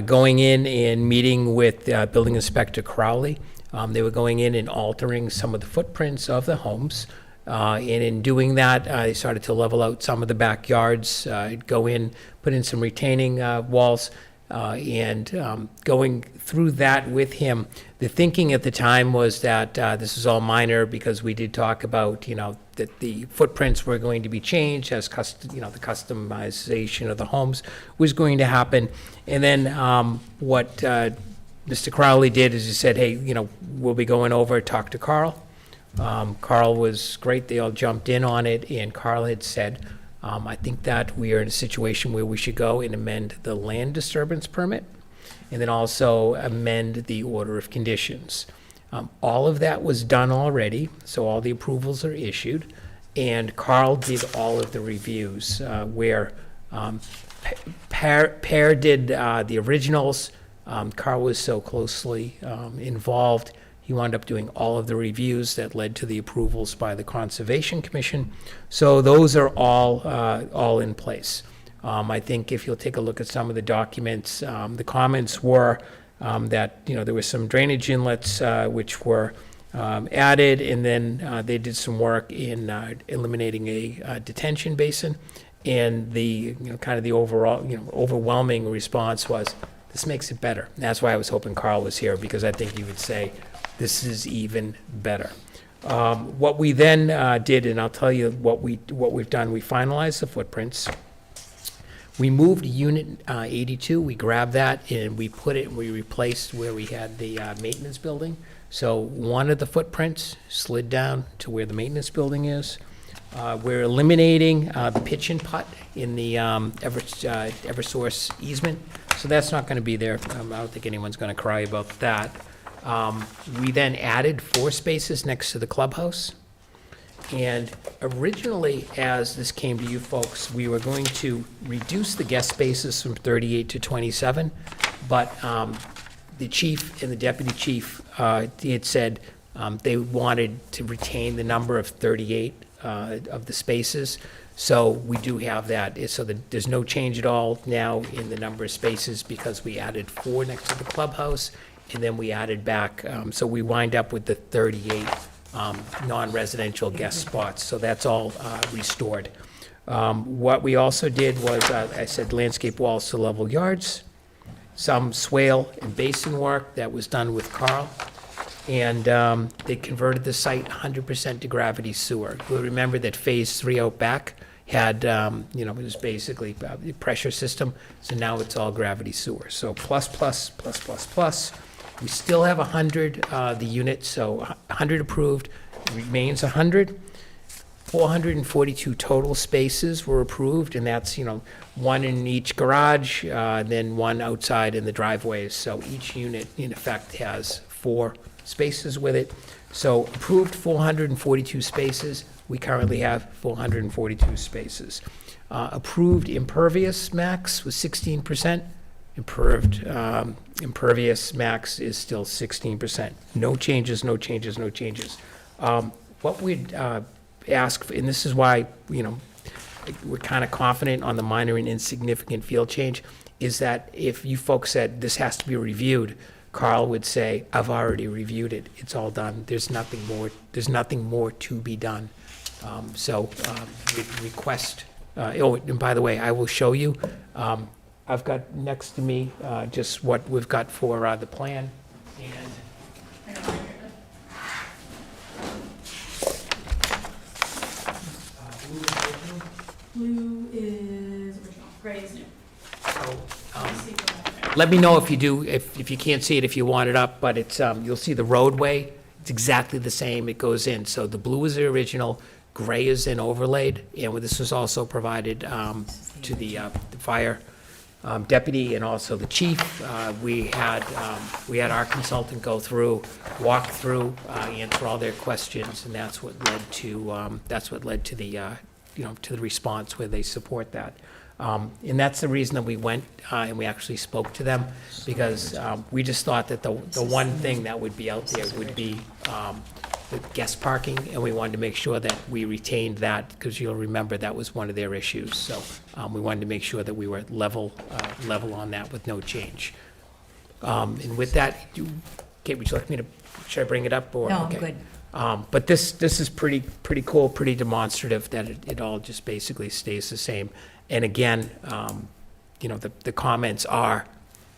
Speaker 13: going in and meeting with Building Inspector Crowley, they were going in and altering some of the footprints of the homes. And in doing that, they started to level out some of the backyards, go in, put in some retaining walls, and going through that with him. The thinking at the time was that this is all minor, because we did talk about, that the footprints were going to be changed as the customization of the homes was going to happen. And then what Mr. Crowley did is he said, hey, we'll be going over, talk to Carl. Carl was great. They all jumped in on it, and Carl had said, I think that we are in a situation where we should go and amend the land disturbance permit, and then also amend the order of conditions. All of that was done already, so all the approvals are issued, and Carl did all of the reviews, where Pear did the originals. Carl was so closely involved. He wound up doing all of the reviews that led to the approvals by the Conservation Commission. So those are all in place. I think if you'll take a look at some of the documents, the comments were that there were some drainage inlets which were added, and then they did some work in eliminating a detention basin. And the kind of the overall overwhelming response was, this makes it better. And that's why I was hoping Carl was here, because I think he would say, this is even better. What we then did, and I'll tell you what we've done, we finalized the footprints. We moved unit 82, we grabbed that and we replaced where we had the maintenance building. So one of the footprints slid down to where the maintenance building is. We're eliminating the pitch and putt in the Eversource easement. So that's not gonna be there. I don't think anyone's gonna cry about that. We then added 4 spaces next to the clubhouse. And originally, as this came to you folks, we were going to reduce the guest spaces from 38 to 27, but the chief and the deputy chief had said they wanted to retain the number of 38 of the spaces. So we do have that, so that there's no change at all now in the number of spaces, because we added 4 next to the clubhouse, and then we added back, so we wind up with the 38 non-residential guest spots, so that's all restored. What we also did was, I said landscape walls to level yards, some swale and basin work that was done with Carl, and they converted the site 100% to gravity sewer. You'll remember that phase 3 out back had, it was basically a pressure system, so now it's all gravity sewer. So plus, plus, plus, plus, plus. We still have 100, the units, so 100 approved, remains 100. 442 total spaces were approved, and that's, one in each garage, then one outside in the driveways. So each unit, in effect, has 4 spaces with it. So approved 442 spaces. We currently have 442 spaces. Approved impervious max was 16%. Impervious max is still 16%. No changes, no changes, no changes. What we'd ask, and this is why, we're kind of confident on the minor and insignificant field change, is that if you folks said this has to be reviewed, Carl would say, I've already reviewed it, it's all done, there's nothing more to be done. We request, and by the way, I will show you, I've got next to me, just what we've got for, the plan, and
Speaker 5: Blue is original, gray is new.
Speaker 13: let me know if you do, if you can't see it, if you want it up, but it's, you'll see the roadway, it's exactly the same, it goes in. So the blue is the original, gray is in overlaid, and this was also provided to the fire deputy and also the chief. We had our consultant go through, walk through, answer all their questions, and that's what led to the to the response where they support that. And that's the reason that we went and we actually spoke to them, because we just thought that the one thing that would be out there would be the guest parking, and we wanted to make sure that we retained that, because you'll remember that was one of their issues. So we wanted to make sure that we were level on that with no change. And with that, Kate, would you like me to, should I bring it up? Or
Speaker 2: No, I'm
Speaker 13: okay.
Speaker 2: good.
Speaker 13: But this is pretty cool, pretty demonstrative that it all just basically stays the same. And again, the comments are,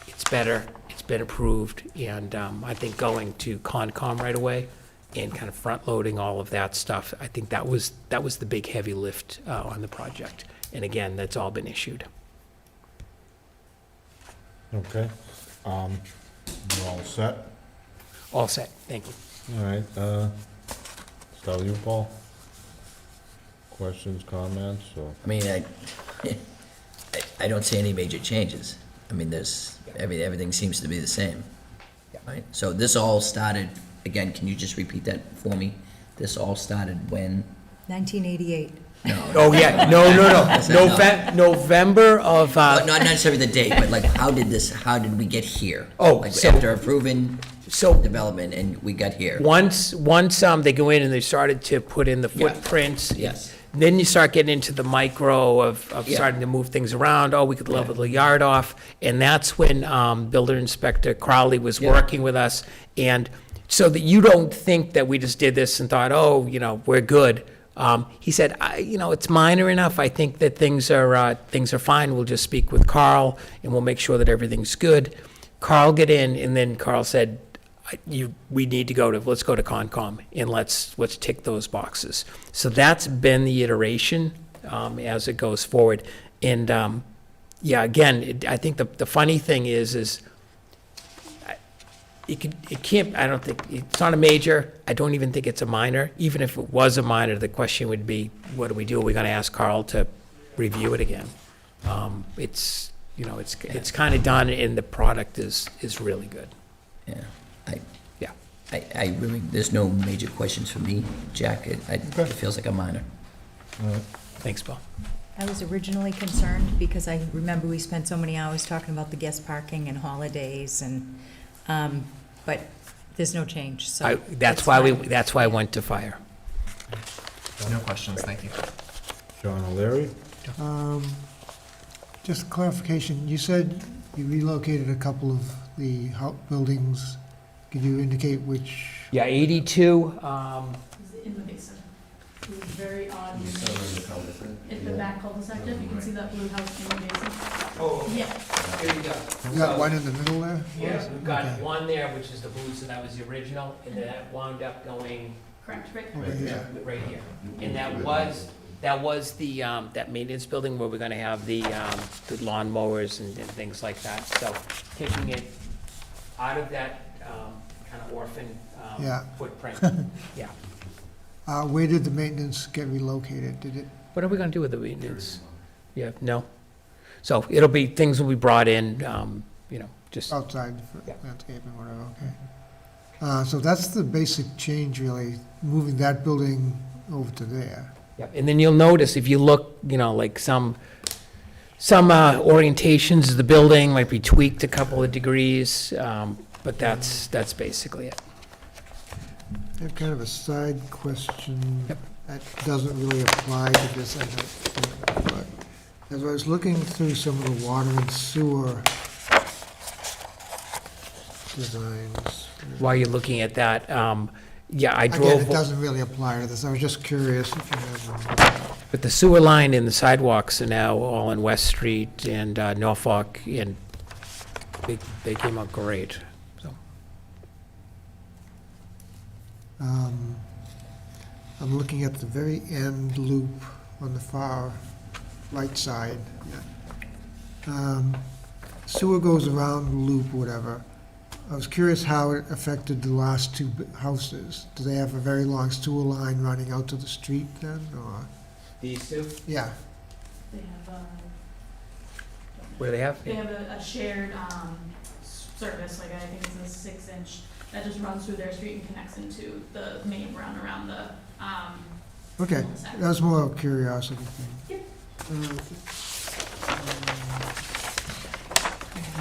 Speaker 13: it's better, it's been approved, and I think going to Concom right away and kind of front-loading all of that stuff, I think that was the big heavy lift on the project. And again, that's all been issued.
Speaker 1: Okay. You all set?
Speaker 13: All set, thank you.
Speaker 1: All right, start with you, Paul. Questions, comments, or?
Speaker 3: I mean, I don't see any major changes. I mean, everything seems to be the same, right? So this all started, again, can you just repeat that for me? This all started when?
Speaker 2: 1988.
Speaker 3: No.
Speaker 13: Oh, yeah, no. November of,
Speaker 3: Not necessarily the date, but like, how did we get here?
Speaker 13: Oh,
Speaker 3: Like,
Speaker 13: so-
Speaker 3: after approving
Speaker 13: so
Speaker 3: development and we got here?
Speaker 13: once they go in and they started to put in the
Speaker 3: Yeah.
Speaker 13: footprints.
Speaker 3: Yes.
Speaker 13: Then you start getting into the micro of
Speaker 3: Yeah.
Speaker 13: starting to move things around. Oh, we could level the yard off. And that's when builder inspector Crowley was
Speaker 3: Yeah.
Speaker 13: working with us. And so that you don't think that we just did this and thought, oh, we're good. He said, it's minor enough. I think that things are fine. We'll just speak with Carl and we'll make sure that everything's good. Carl get in, and then Carl said, we need to let's go to Concom and let's tick those boxes. So that's been the iteration as it goes forward. And again, I think the funny thing is it can't, I don't think, it's not a major. I don't even think it's a minor. Even if it was a minor, the question would be, what do we do? Are we going to ask Carl to review it again? It's kind of done, and the product is really good.
Speaker 3: Yeah.
Speaker 13: Yeah.
Speaker 3: I really, there's no major questions for me, Jack. It feels like a minor.
Speaker 13: Thanks, Paul.
Speaker 2: I was originally concerned because I remember we spent so many hours talking about the guest parking and holidays and, but there's no change, so.
Speaker 13: That's why I went to fire.
Speaker 10: No questions, thank you.
Speaker 1: John O'Leary?
Speaker 4: Just clarification, you said you relocated a couple of the buildings. Could you indicate which?
Speaker 13: Yeah, 82,
Speaker 5: In the basin. It was very odd. In the back cul-de-sac, you can see that blue house in the basin.
Speaker 13: Oh,
Speaker 5: Yeah.
Speaker 13: here you go.
Speaker 4: You got one in the middle there?
Speaker 13: Yeah, we've got
Speaker 4: Okay.
Speaker 13: one there, which is the blue, so that was the original, and then that wound up going
Speaker 5: Correct, right?
Speaker 4: Over here.
Speaker 13: right here. And that was the, that maintenance building where we're gonna have the lawn mowers and things like that. So taking it out of that kind of orphan
Speaker 4: Yeah.
Speaker 13: footprint, yeah.
Speaker 4: Where did the maintenance get relocated? Did it,
Speaker 13: What are we gonna do with the maintenance? Yeah, no? So it'll be, things will be brought in, just,
Speaker 4: outside for
Speaker 13: Yeah.
Speaker 4: landscaping, whatever, okay. So that's the basic change, really, moving that building over to there.
Speaker 13: yeah. And then you'll notice, if you look, like some orientations of the building might be tweaked a couple of degrees, but that's basically it.
Speaker 4: I have kind of a side question
Speaker 13: Yep.
Speaker 4: that doesn't really apply to this, I don't think, but as I was looking through some of the water and sewer designs.
Speaker 13: While you're looking at that, yeah, I
Speaker 4: Again,
Speaker 13: drove,
Speaker 4: it doesn't really apply to this, I was just curious if you have,
Speaker 13: but the sewer line and the sidewalks are now all on West Street and Norfolk, and they came out great, so.
Speaker 4: I'm looking at the very end loop on the far right side. Sewer goes around the loop, whatever. I was curious how it affected the last two houses. Do they have a very long sewer line running out to the street then, or?
Speaker 13: These two?
Speaker 4: Yeah,
Speaker 14: They have
Speaker 13: What do they have?
Speaker 14: they have a shared service, like I think it's a 6-inch that just runs through their street and connects into the main run around the
Speaker 4: okay, that was more a curiosity thing.
Speaker 14: Yep.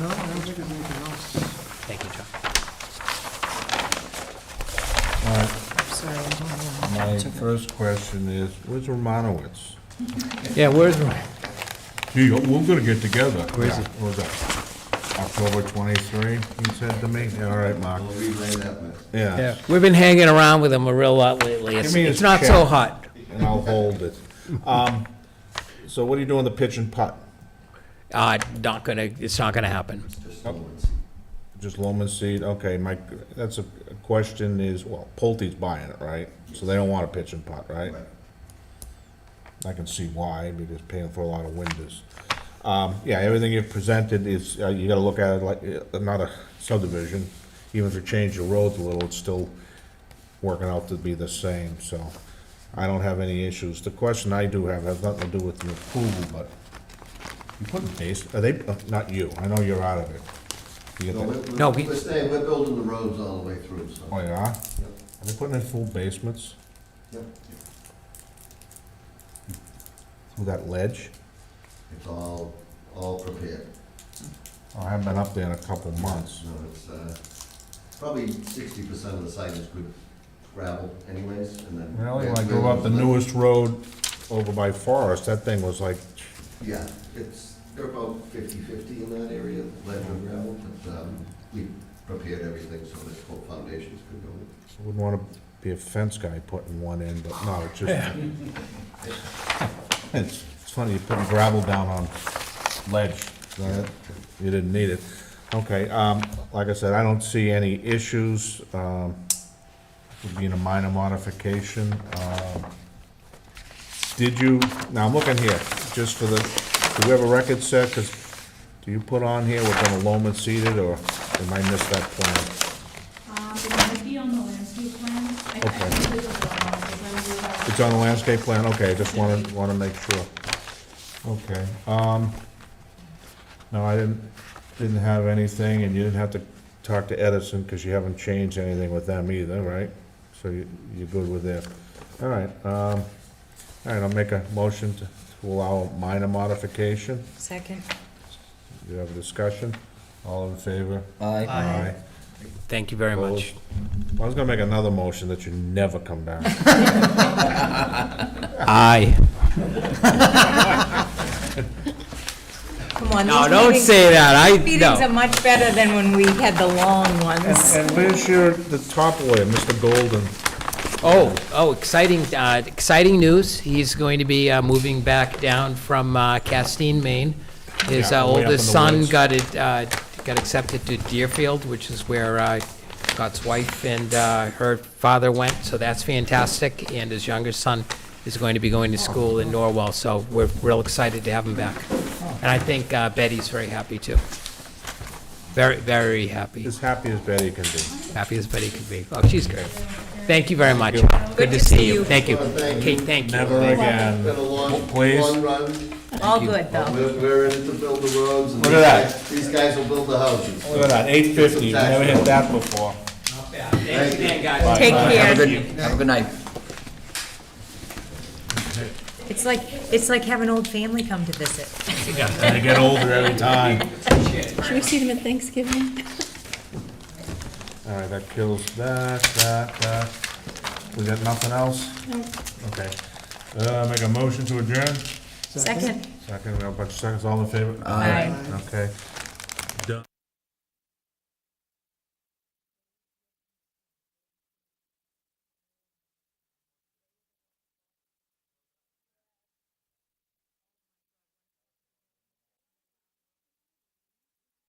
Speaker 4: No, I don't think there's anything else.
Speaker 13: Thank you, John.
Speaker 1: All right, my first question is, where's Romanowitz?
Speaker 13: Yeah, where's,
Speaker 1: Gee, we're gonna get together.
Speaker 13: Where is he?
Speaker 1: What was that? October 23, you said to me? Yeah, all right, Mark.
Speaker 13: yeah,
Speaker 1: Yeah,
Speaker 13: we've been hanging around with him a real lot lately. It's
Speaker 1: Give me his
Speaker 13: it's not so
Speaker 1: check.
Speaker 13: hot.
Speaker 1: and I'll hold it. So what are you doing, the pitch and putt?
Speaker 13: It's not gonna happen.
Speaker 1: Just loam and seed, okay, that's a question is, well, Pulte's buying it, right? So they don't want a pitch and putt, right? I can see why, because paying for a lot of windows. Yeah, everything you've presented is, you gotta look at it like, not a subdivision. Even if you change the roads a little, it's still working out to be the same, so I don't have any issues. The question I do have has nothing to do with the approval, but you put base, are they, not you, I know you're out of it. You get that?
Speaker 13: No,
Speaker 15: We're building the roads all the way through, so.
Speaker 1: Oh, yeah? Are they putting in full basements
Speaker 15: Yep.
Speaker 1: through that ledge?
Speaker 15: It's all prepared.
Speaker 1: Oh, I haven't been up there in a couple months.
Speaker 15: No, it's, probably 60% of the site is good gravel anyways, and then.
Speaker 1: Really? When I drove up the newest road over by Forest, that thing was like,
Speaker 15: Yeah, they're about 50/50 in that area, ledge and gravel, but, we prepared everything so that both foundations could go.
Speaker 1: I wouldn't want to be a fence guy putting one in, but no, it's just, it's funny, you're putting gravel down on ledge, you didn't need it. Okay, like I said, I don't see any issues, with being a minor modification. Did you, now I'm looking here, just for the, do we have a record set, because, do you put on here, we're gonna loam and seed it, or did I miss that plan?
Speaker 14: It might be on the landscape plan. I
Speaker 1: Okay.
Speaker 14: think it was on,
Speaker 1: It's on the landscape plan, okay, just wanna make sure. Okay, no, I didn't have anything, and you didn't have to talk to Edison, because you haven't changed anything with them either, right? So you're good with that. All right, I'll make a motion to allow a minor modification.
Speaker 2: Second.
Speaker 1: You have a discussion? All in favor?
Speaker 3: Aye.
Speaker 1: Aye.
Speaker 13: Thank you very much.
Speaker 1: I was gonna make another motion that you never come back.
Speaker 13: Aye.
Speaker 2: Come on.
Speaker 13: No,
Speaker 2: these
Speaker 13: don't
Speaker 2: meetings-
Speaker 13: say that.
Speaker 2: these Meetings are much better than when we had the long ones.
Speaker 1: And where's the top lawyer, Mr. Golden?
Speaker 13: Exciting news. He's going to be moving back down from Castine, Maine. His
Speaker 1: Yeah, way up in
Speaker 13: oldest
Speaker 1: the
Speaker 13: son
Speaker 1: woods.
Speaker 13: got accepted to Deerfield, which is where Scott's wife and her father went, so that's fantastic. And his younger son is going to be going to school in Norwell, so we're real excited to have him back. And I think Betty's very happy too. Very, very happy.
Speaker 1: As happy as Betty can be.
Speaker 13: Happy as Betty could be. Oh, she's great. Thank you very much.
Speaker 1: Thank
Speaker 13: Good to see you. Thank you.
Speaker 15: Thank
Speaker 13: Okay,
Speaker 15: you.
Speaker 13: thank you.
Speaker 1: Never again.
Speaker 15: Been a long,
Speaker 1: Please.
Speaker 15: long run.
Speaker 2: All good, though.
Speaker 15: We're in it to build the roads, and
Speaker 1: Look at that.
Speaker 15: these guys will build the houses.
Speaker 1: Look at that, 850, we never hit that before.
Speaker 15: Thank you.
Speaker 2: Take
Speaker 3: Have a
Speaker 2: care.
Speaker 3: good, have a good night.
Speaker 2: It's like having old family come to visit.
Speaker 1: They get older every time.
Speaker 5: Should we see them at Thanksgiving?
Speaker 1: All right, that kills that. We got nothing else?
Speaker 5: No.
Speaker 1: Okay. Make a motion to adjourn?
Speaker 2: Second.
Speaker 1: Second, we have a bunch of seconds, all in favor?
Speaker 2: Aye.
Speaker 1: Okay.